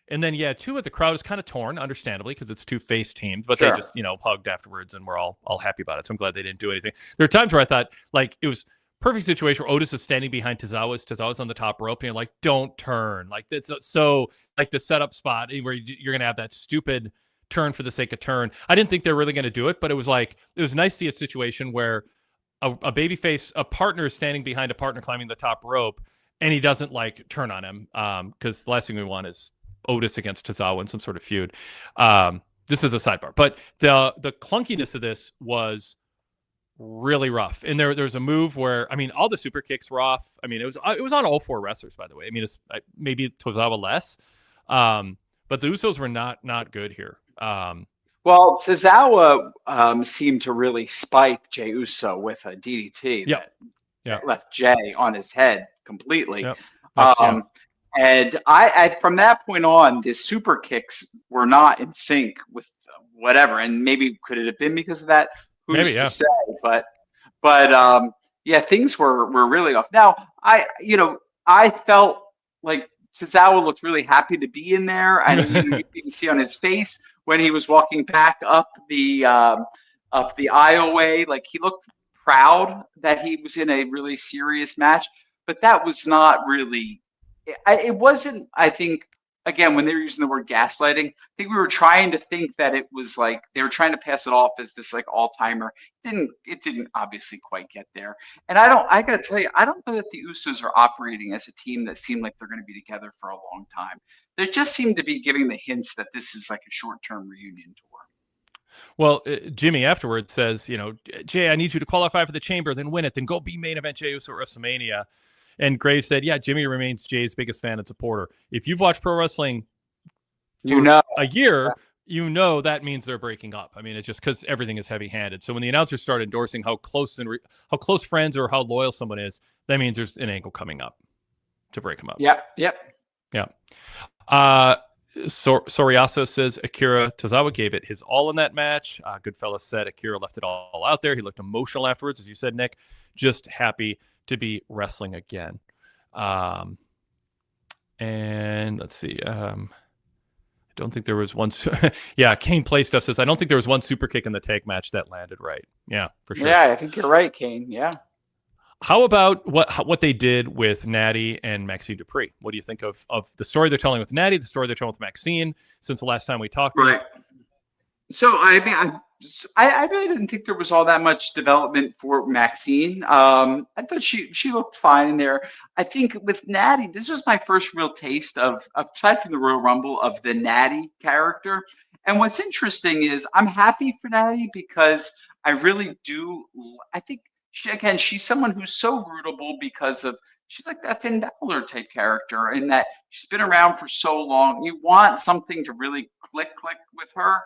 And then, too, the crowd is kind of torn, understandably, because it's 2 face teams, but they just, hugged afterwards, and we're all happy about it. So I'm glad they didn't do anything. There are times where I thought, like, it was perfect situation where Otis is standing behind Tozawa's on the top rope, and you're like, don't turn. Like, that's so, like, the setup spot where you're going to have that stupid turn for the sake of turn. I didn't think they were really going to do it, but it was nice to see a situation where a babyface, a partner is standing behind a partner climbing the top rope, and he doesn't, like, turn on him, because the last thing we want is Otis against Tozawa in some sort of feud. This is a sidebar, but the clunkiness of this was really rough. And there's a move where, I mean, all the super kicks were off. I mean, it was on all 4 wrestlers, by the way. I mean, it's maybe Tozawa less, but the Usos were not good here. Well, Tozawa seemed to really spike Jey Uso with a DDT that left Jey on his head completely. Yep. And I from that point on, the super kicks were not in sync with whatever. And maybe could it have been because of that? Who's to say? But things were really off. Now I felt like Tozawa looked really happy to be in there. And you can see on his face when he was walking back up the aisleway, like he looked proud that he was in a really serious match. But that was not really. It wasn't, I think, again, when they were using the word gaslighting, I think we were trying to think that it was like they were trying to pass it off as this like all-timer. It didn't obviously quite get there. And I gotta tell you, I don't know that the Usos are operating as a team that seem like they're going to be together for a long time. They just seem to be giving the hints that this is like a short-term reunion tour. Well, Jimmy afterwards says, Jay, I need you to qualify for the Chamber, then win it, then go be main event Jey Uso at WrestleMania. And Graves said, yeah, Jimmy remains Jay's biggest fan and supporter. If you've watched pro wrestling for a year, that means they're breaking up. I mean, it's just because everything is heavy-handed. So when the announcers start endorsing how close friends or how loyal someone is, that means there's an angle coming up to break them up. Yep. Yeah. Soriasa says Akira Tozawa gave it his all in that match. Goodfellas said Akira left it all out there. He looked emotional afterwards, as you said, Nick. Just happy to be wrestling again. And let's see. I don't think there was one. Yeah, Kane Play Stuff says I don't think there was one super kick in the tag match that landed right. Yeah, for sure. Yeah, I think you're right, Kane. Yeah. How about what they did with Natty and Maxine Dupree? What do you think of the story they're telling with Natty, the story they're telling with Maxine since the last time we talked? Right. So I mean, I really didn't think there was all that much development for Maxine. I thought she looked fine in there. I think with Natty, this was my first real taste of, aside from the Royal Rumble, of the Natty character. And what's interesting is I'm happy for Natty because I really do. I think she's someone who's so rootable because of she's like that Finn Balor type character in that she's been around for so long. You want something to really click with her.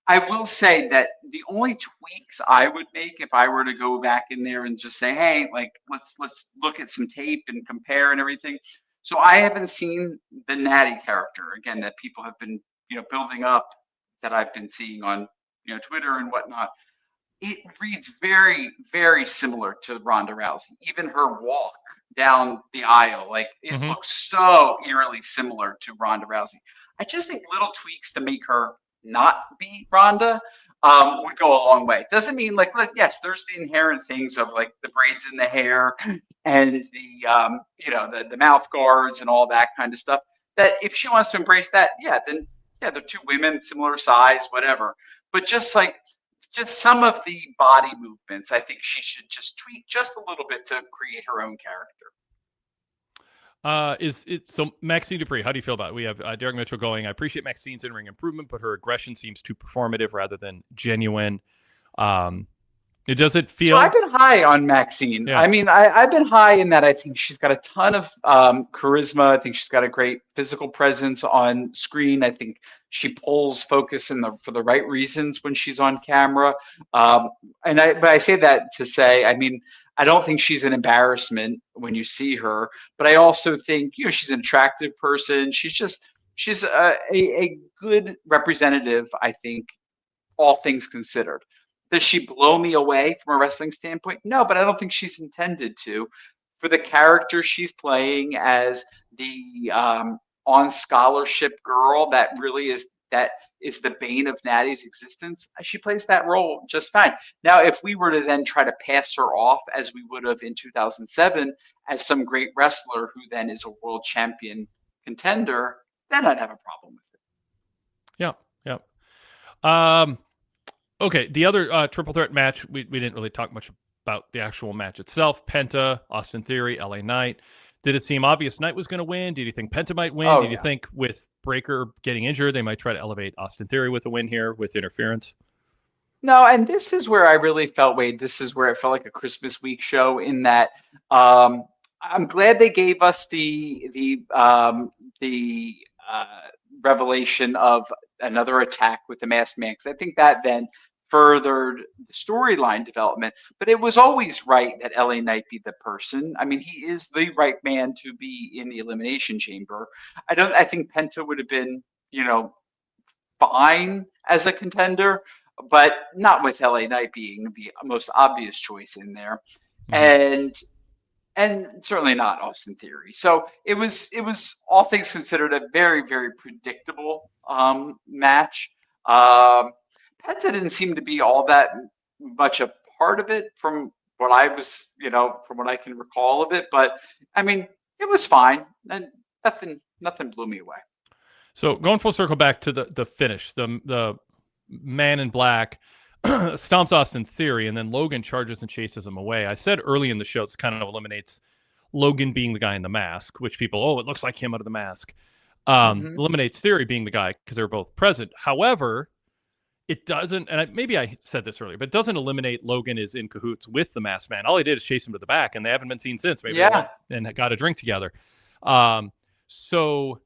I will say that the only tweaks I would make if I were to go back in there and just say, hey, like let's look at some tape and compare and everything. So I haven't seen the Natty character again that people have been building up that I've been seeing on Twitter and whatnot. It reads very, very similar to Ronda Rousey. Even her walk down the aisle, like it looks so eerily similar to Ronda Rousey. I just think little tweaks to make her not be Ronda would go a long way. Doesn't mean like yes, there's the inherent things of like the braids in the hair and the mouth guards and all that kind of stuff. That if she wants to embrace that, then they're two women, similar size, whatever. But just some of the body movements, I think she should just tweak just a little bit to create her own character. So Maxine Dupree, how do you feel about it? We have Derek Mitchell going, I appreciate Maxine's in-ring improvement, but her aggression seems too performative rather than genuine. Does it feel... So I've been high on Maxine. Yeah. I mean, I've been high in that I think she's got a ton of charisma. I think she's got a great physical presence on screen. I think she pulls focus for the right reasons when she's on camera. But I say that to say, I mean, I don't think she's an embarrassment when you see her, but I also think, she's an attractive person. She's a good representative, I think, all things considered. Does she blow me away from a wrestling standpoint? No, but I don't think she's intended to. For the character she's playing as the on scholarship girl that really is the bane of Natty's existence, she plays that role just fine. Now, if we were to then try to pass her off as we would have in 2007 as some great wrestler who then is a world champion contender, then I'd have a problem with it. Yeah. Okay, the other triple threat match, we didn't really talk much about the actual match itself. Penta, Austin Theory, LA Knight. Did it seem obvious Knight was going to win? Did you think Penta might win? Did you think with Breaker getting injured, they might try to elevate Austin Theory with a win here with interference? No, and this is where I really felt, Wade, this is where it felt like a Christmas week show in that I'm glad they gave us the revelation of another attack with the masked man, because I think that then furthered the storyline development. But it was always right that LA Knight be the person. I mean, he is the right man to be in the Elimination Chamber. I think Penta would have been, fine as a contender, but not with LA Knight being the most obvious choice in there. And certainly not Austin Theory. So it was all things considered a very, very predictable match. Penta didn't seem to be all that much a part of it from what I was, from what I can recall of it. But I mean, it was fine and Nothing blew me away. So going full circle back to the finish, the man in black stomps Austin Theory, and then Logan charges and chases him away. I said early in the show, this kind of eliminates Logan being the guy in the mask, which people, it looks like him out of the mask. Eliminates Theory being the guy because they're both present. However, it doesn't, and maybe I said this earlier, but it doesn't eliminate Logan is in cahoots with the masked man. All he did is chase him to the back, and they haven't been seen since. Maybe they went and got a drink together. So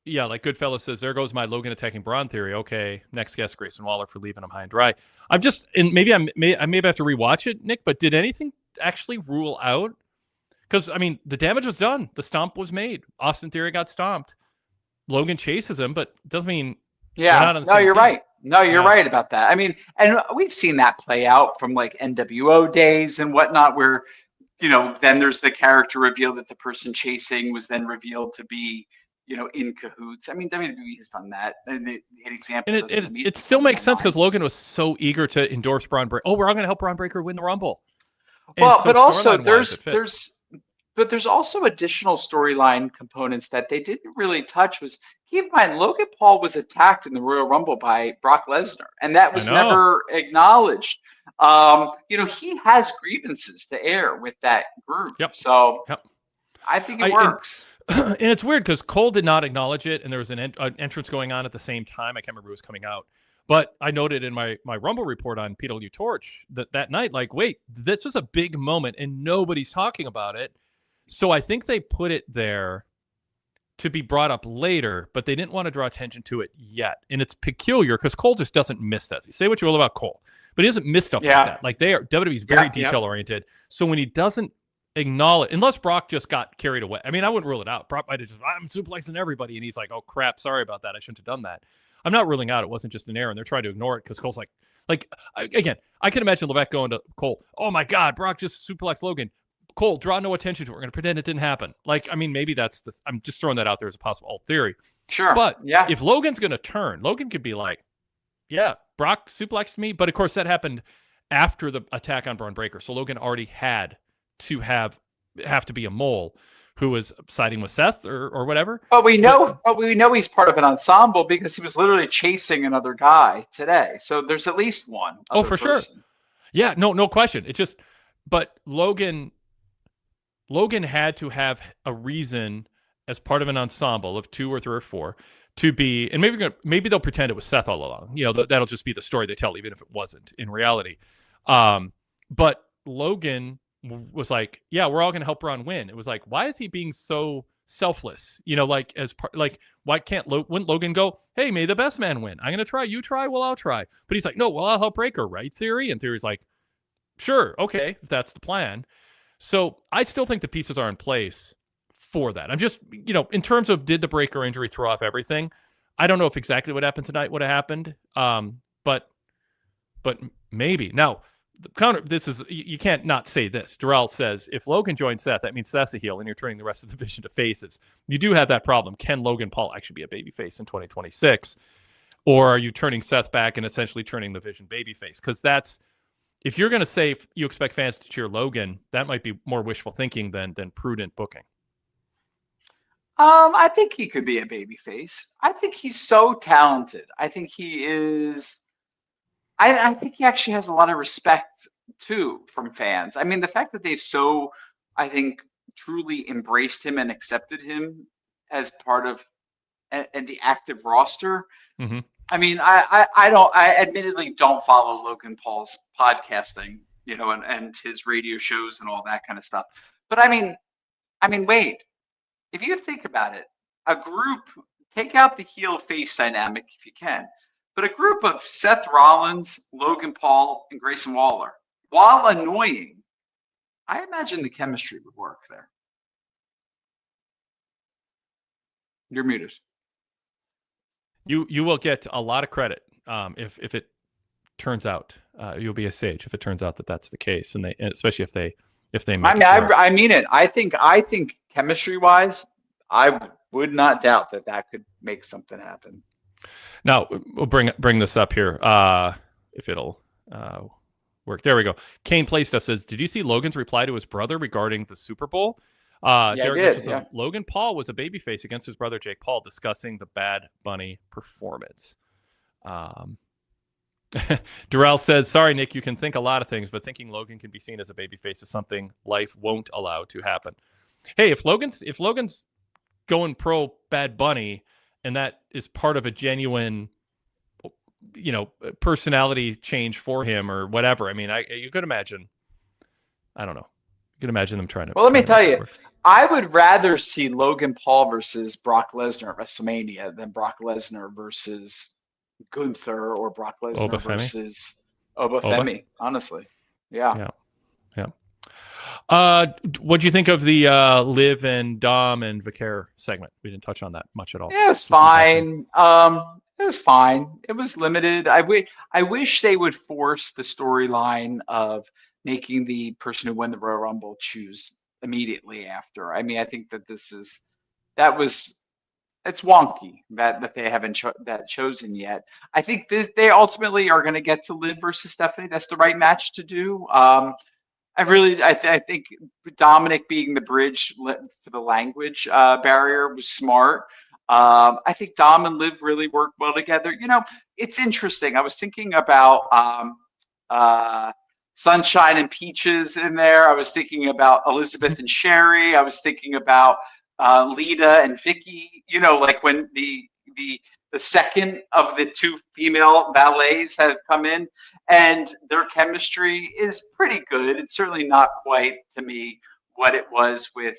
yeah, like Goodfellas says, there goes my Logan attacking Braun theory. Okay, next guest, Grayson Waller for leaving him high and dry. I'm just, and maybe I maybe have to rewatch it, Nick. But did anything actually rule out? Because I mean, the damage was done. The stomp was made. Austin Theory got stomped. Logan chases him, but it doesn't mean. Yeah, no, you're right. No, you're right about that. I mean, and we've seen that play out from like NWO days and whatnot, where, you know, then there's the character reveal that the person chasing was then revealed to be, you know, in cahoots. I mean, WWE has done that. And the example. And it still makes sense because Logan was so eager to endorse Braun Breaker. Oh, we're all going to help Braun Breaker win the Rumble. Well, but also But there's also additional storyline components that they didn't really touch. Was, keep in mind, Logan Paul was attacked in the Royal Rumble by Brock Lesnar, and that was never acknowledged. You know, he has grievances to air with that group. So I think it works. And it's weird because Cole did not acknowledge it, and there was an entrance going on at the same time. I can't remember who was coming out. But I noted in my Rumble report on PWTorch that night, like, wait, this is a big moment, and nobody's talking about it. So I think they put it there to be brought up later, but they didn't want to draw attention to it yet. And it's peculiar because Cole just doesn't miss that. You say what you will about Cole, but he doesn't miss stuff like that. Like WWE's very detail-oriented. So when he doesn't acknowledge, unless Brock just got carried away. I mean, I wouldn't rule it out. Brock might have just, I'm suplexing everybody. And he's like, oh, crap, sorry about that. I shouldn't have done that. I'm not ruling out it wasn't just an error, and they're trying to ignore it because Cole's like, again, I can imagine Levesque going to Cole, oh, my God, Brock just suplexed Logan. Cole, draw no attention to it. We're going to pretend it didn't happen. Like, I mean, maybe I'm just throwing that out there as a possible theory. Sure. But if Logan's going to turn, Logan could be like, yeah, Brock suplexed me. But of course, that happened after the attack on Braun Breaker. So Logan already had to have to be a mole who was siding with Seth or whatever. But we know he's part of an ensemble because he was literally chasing another guy today. So there's at least one. Oh, for sure. Yeah, no question. It just, but Logan had to have a reason as part of an ensemble of 2 or 3 or 4 to be, and maybe they'll pretend it was Seth all along. You know, that'll just be the story they tell, even if it wasn't in reality. But Logan was like, yeah, we're all going to help Braun win. It was like, why is he being so selfless? You know, like why wouldn't Logan go, hey, may the best man win? I'm going to try. You try. Well, I'll try. But he's like, no, well, I'll help Breaker, right, Theory? And Theory's like, sure, okay, if that's the plan. So I still think the pieces are in place for that. I'm just, you know, in terms of did the Breaker injury throw off everything? I don't know if exactly what happened tonight would have happened, but maybe. Now, the counter, this is, you can't not say this. Darrell says, if Logan joins Seth, that means Seth's a heel, and you're turning the rest of the division to faces. You do have that problem. Can Logan Paul actually be a babyface in 2026? Or are you turning Seth back and essentially turning the Vision babyface? Because that's, if you're going to say you expect fans to cheer Logan, that might be more wishful thinking than prudent booking. I think he could be a babyface. I think he's so talented. I think he is. I think he actually has a lot of respect too from fans. I mean, the fact that they've so, I think, truly embraced him and accepted him as part of and the active roster. Mm-hmm. I mean, I admittedly don't follow Logan Paul's podcasting, you know, and his radio shows and all that kind of stuff. But I mean, Wade, if you think about it, a group, take out the heel face dynamic if you can, but a group of Seth Rollins, Logan Paul, and Grayson Waller, while annoying, I imagine the chemistry would work there. You're muted. You will get a lot of credit if it turns out you'll be a sage if it turns out that that's the case, and especially if they make I mean it. I think chemistry wise, I would not doubt that could make something happen. Now we'll bring this up here if it'll work. There we go. Kane Playstuf says, did you see Logan's reply to his brother regarding the Super Bowl? Yeah, Derek I Mitchell did. says Logan Paul was a babyface against his brother Jake Paul, discussing the Bad Bunny performance. Durrell says, "Sorry, Nick, you can think a lot of things, but thinking Logan can be seen as a babyface is something life won't allow to happen." Hey, if Logan's going pro Bad Bunny, and that is part of a genuine, personality change for him or whatever. I mean, you could imagine. I don't know. You could imagine them trying to. Well, let me tell you, work. I would rather see Logan Paul versus Brock Lesnar at WrestleMania than Brock Lesnar versus Gunther or Brock Lesnar Obafemi? versus Obafemi. Honestly, yeah. What do you think of the Liv and Dom and Vicaire segment? We didn't touch on that much at all. Yeah, it was fine. It was fine. It was limited. I wish they would force the storyline of making the person who won the Royal Rumble choose immediately after. I mean, I think that it's wonky that they haven't chosen yet. I think they ultimately are going to get to Liv versus Stephanie. That's the right match to do. I think Dominic being the bridge for the language barrier was smart. I think Dom and Liv really work well together. It's interesting. I was thinking about Sunshine and Peaches in there. I was thinking about Elizabeth and Sherry. I was thinking about Lita and Vicky. Like when the second of the two female valets have come in, and their chemistry is pretty good. It's certainly not quite, to me, what it was with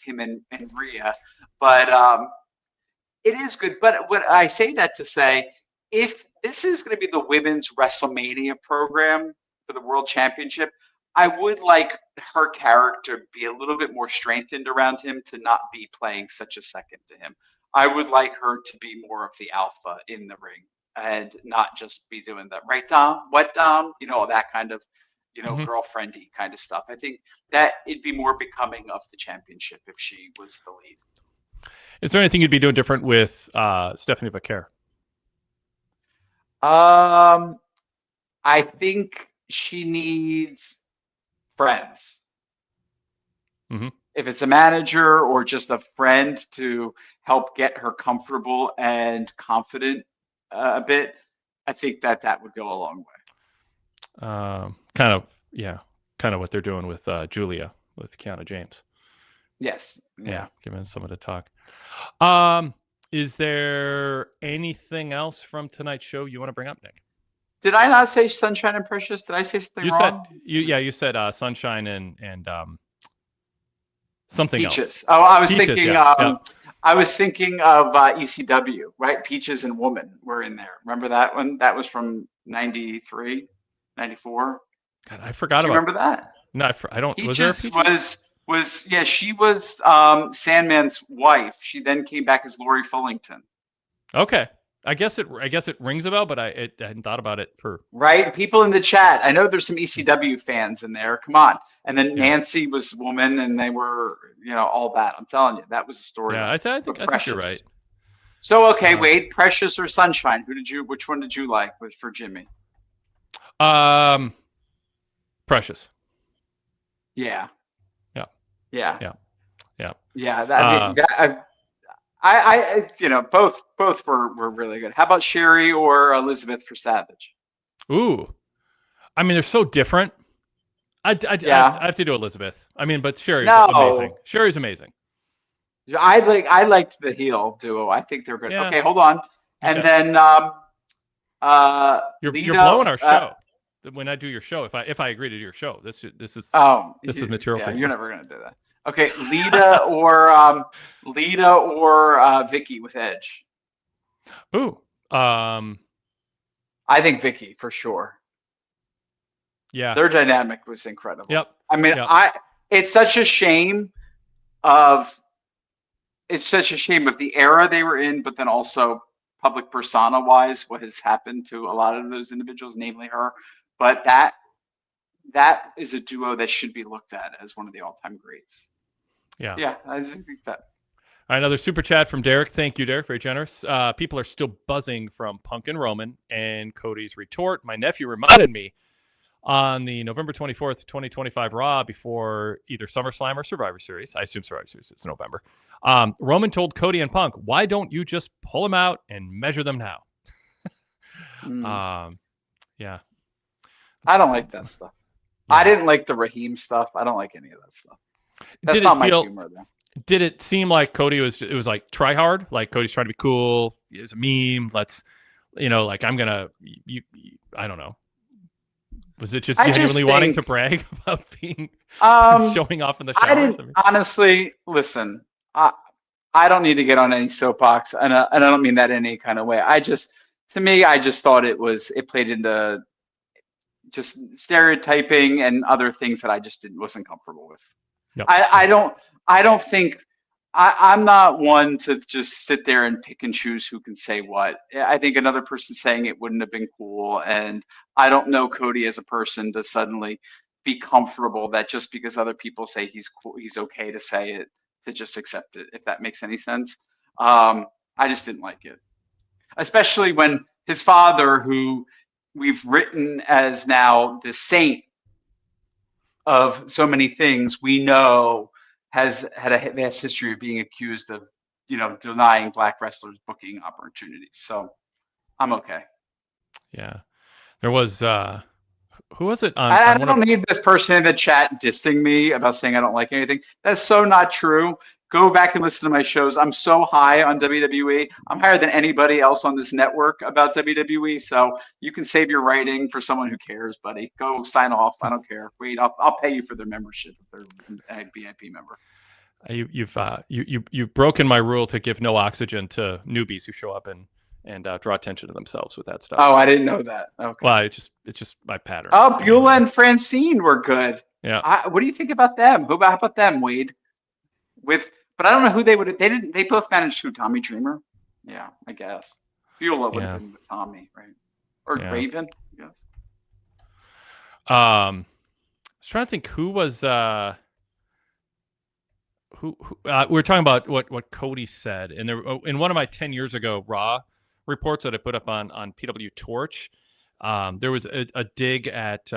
him and Rhea, but it is good. But what I say that to say, if this is going to be the women's WrestleMania program for the World Championship, I would like her character be a little bit more strengthened around him, to not be playing such a second to him. I would like her to be more of the alpha in the ring and not just be doing that. Right, Dom? What, Dom? That kind of, girlfriendy kind of stuff. I think that it'd be more becoming of the championship if she was the lead. Is there anything you'd be doing different with Stephanie Vicaire? I think she needs friends. Mm-hmm. If it's a manager or just a friend to help get her comfortable and confident a bit, I think that would go a long way. Kind of what they're doing with Julia, with Kiana James. Yes. Yeah, giving someone to talk. Is there anything else from tonight's show you want to bring up, Nick? Did I not say Sunshine and Precious? Did I say something wrong? You said Sunshine and something Peaches. else. Oh, I was Peaches, thinking. yeah. I was thinking of ECW, right? Peaches and Woman were in there. Remember that one? That was from 93, 94. God, I forgot about. Do you remember that? No, I don't. Peaches was there a Peaches? She was Sandman's wife. She then came back as Lori Fullington. Okay. I guess it rings a bell, but I hadn't thought about it for right. People in the chat, I know there's some ECW fans in there. Come on, and then Nancy was woman, and they were all that. I'm telling you, that was a story. Yeah, I think you're right. So okay, Wade, Precious or Sunshine? Which one did you like for Jimmy? Precious. Yeah. Both were really good. How about Sherry or Elizabeth for Savage? Ooh, I mean, they're so different. I have to do Elizabeth. I mean, but Sherry's amazing. Sherry's amazing. I liked the heel duo. I think they're good. Yeah. Okay, hold on. And then you're blowing our show. When I do your show, if I agree to do your show, this is material for you. You're never gonna do that. Okay, Lita or Vicky with Edge. Ooh, I think Vicky for sure. Yeah, their dynamic was incredible. Yep. I mean, it's such a shame of the era they were in, but then also public persona wise, what has happened to a lot of those individuals, namely her. But that is a duo that should be looked at as one of the all-time greats. Yeah, I think that. All right, another super chat from Derek. Thank you, Derek. Very generous. People are still buzzing from Punk and Roman and Cody's retort. My nephew reminded me on the November 24th, 2025 Raw before either SummerSlam or Survivor Series. I assume Survivor Series. It's November. Roman told Cody and Punk, "Why don't you just pull them out and measure them now?" Yeah. I don't like that stuff. Yeah. I didn't like the Raheem stuff. I don't like any of that stuff. That's not my humor, though. Did it seem like Cody was like try hard? Like Cody's trying to be cool. It's a meme. Let's, like I'm going to, I don't know. Was it just genuinely wanting to brag about being showing off in the shower? I didn't, honestly, listen, I don't need to get on any soapbox, and I don't mean that in any kind of way. To me, I just thought it played into just stereotyping and other things that I just wasn't comfortable with. Yep. I don't think I'm not one to just sit there and pick and choose who can say what. I think another person saying it wouldn't have been cool, and I don't know Cody as a person to suddenly be comfortable that just because other people say he's cool, he's okay to say it, to just accept it, if that makes any sense. I just didn't like it, especially when his father, who we've written as now the saint of so many things, we know has had a vast history of being accused of, denying black wrestlers booking opportunities. So I'm okay. Yeah. There was, who was it? I don't need this person in the chat dissing me about saying I don't like anything. That's so not true. Go back and listen to my shows. I'm so high on WWE. I'm higher than anybody else on this network about WWE. So you can save your writing for someone who cares, buddy. Go sign off. I don't care. Wait, I'll pay you for their membership if they're a VIP member. You've broken my rule to give no oxygen to newbies who show up and draw attention to themselves with that stuff. Oh, I didn't know that. Okay. Well, it's just my pattern. Oh, Beulah and Francine were good. Yeah. What do you think about them? How about them, Wade? But I don't know who they would. They both managed who? Tommy Dreamer. Yeah, I guess. Beulah would have been with Tommy, right? Or Raven, I guess. I was trying to think who was who we were talking about what Cody said, and there in one of my 10 years ago Raw reports that I put up on PWTorch, there was a dig at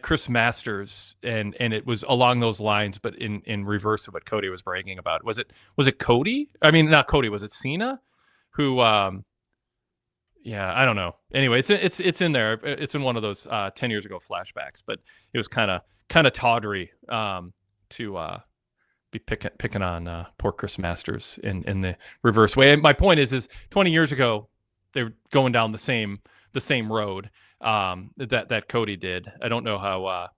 Chris Masters, and it was along those lines, but in reverse of what Cody was bragging about. Was it Cody? I mean, not Cody. Was it Cena? Who? Yeah, I don't know. Anyway, it's in there. It's in one of those 10 years ago flashbacks, but it was kind of tawdry to be picking on poor Chris Masters in the reverse way. And my point is 20 years ago they were going down the same road that Cody did. I don't know how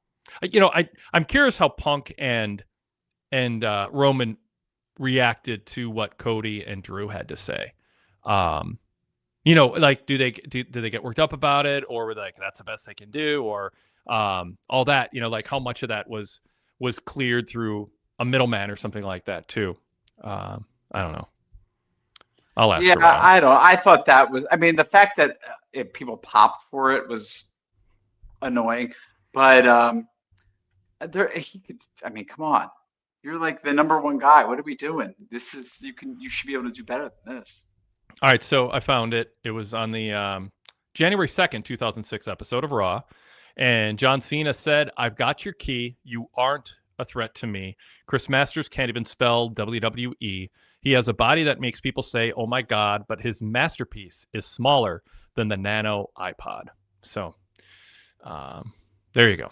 I'm curious how Punk and Roman reacted to what Cody and Drew had to say. Like do they get worked up about it, or were they like that's the best they can do, or all that, like how much of that was cleared through a middleman or something like that too. I don't know. I'll ask. Yeah, I don't. I thought that was. I mean, the fact that people popped for it was annoying, but he could. I mean, come on, you're like the number one guy. What are we doing? This is you should be able to do better than this. All right, so I found it. It was on the January 2nd, 2006 episode of Raw, and John Cena said, "I've got your key. You aren't a threat to me. Chris Masters can't even spell WWE. He has a body that makes people say, 'Oh my God,' but his masterpiece is smaller than the Nano iPod." So, there you go.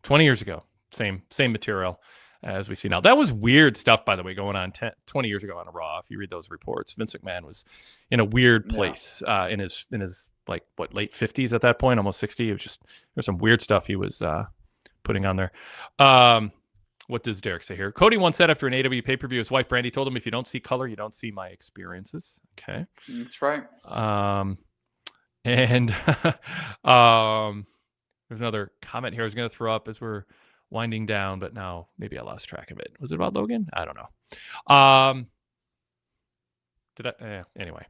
20 years ago, same material as we see now. That was weird stuff, by the way, going on 20 years ago on a Raw. If you read those reports, Vince McMahon was in a weird place in his like late 50s at that point, almost 60. It was there's some weird stuff he was putting on there. What does Derek say here? Cody once said after an AW pay-per-view, his wife Brandy told him, "If you don't see color, you don't see my experiences." Okay, that's right. And there's another comment here I was going to throw up as we're winding down, but now maybe I lost track of it. Was it about Logan? I don't know. Anyway.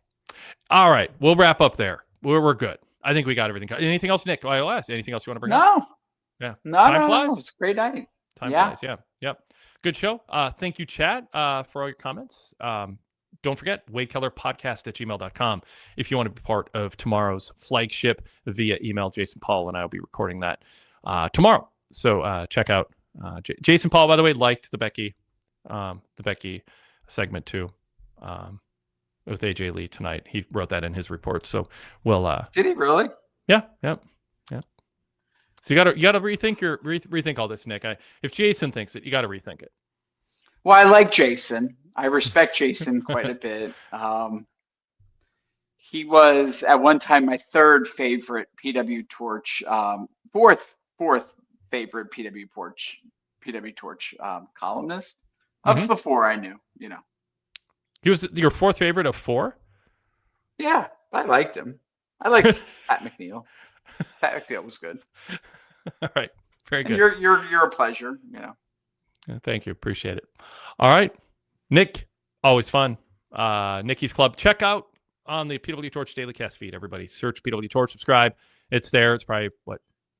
All right, we'll wrap up there. We're good. I think we got everything. Anything else, Nick? I'll ask. Anything else you want to bring up? Yeah. Time flies. It's a great night. Time flies. Yeah. Yep. Good show. Thank you, chat, for all your comments. don't forget, wadekellerpodcast@gmail.com if you want to be part of tomorrow's flagship via email. Jason Paul and I will be recording that tomorrow. So check out Jason Paul, by the way, liked the Becky segment too with AJ Lee tonight. He wrote that in his report. So we'll Did he really? Yeah. So you gotta rethink all this, Nick. If Jason thinks it, you gotta rethink it. Well, I like Jason. I respect Jason quite a bit. He was at one time my third favorite PWTorch, fourth favorite PWTorch columnist of the four I knew. He was your fourth favorite of four? Yeah, I liked him. I liked Pat McNeil. Pat McNeil was good. All right, very good. And you're a pleasure. Thank you, appreciate it. All right, Nick, always fun. Nikki's Club. Check out on the PWTorch Daily Cast feed. Everybody, search PWTorch, subscribe. It's there. It's probably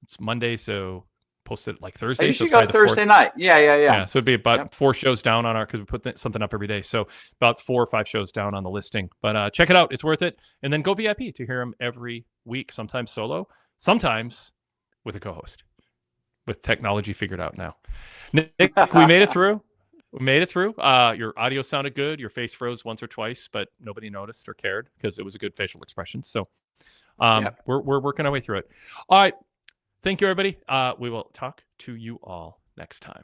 it's Monday, so post it like Thursday. You should go Thursday night. Yeah. So it'd be about 4 shows down on because we put something up every day. So about 4 or 5 shows down on the listing. But check it out. It's worth it. And then go VIP to hear him every week, sometimes solo, sometimes with a co-host, with technology figured out now. Nick, we made it through. Your audio sounded good. Your face froze once or twice, but nobody noticed or cared because it was a good facial expression. So we're working our way through it. All right. Thank you, everybody. We will talk to you all next time.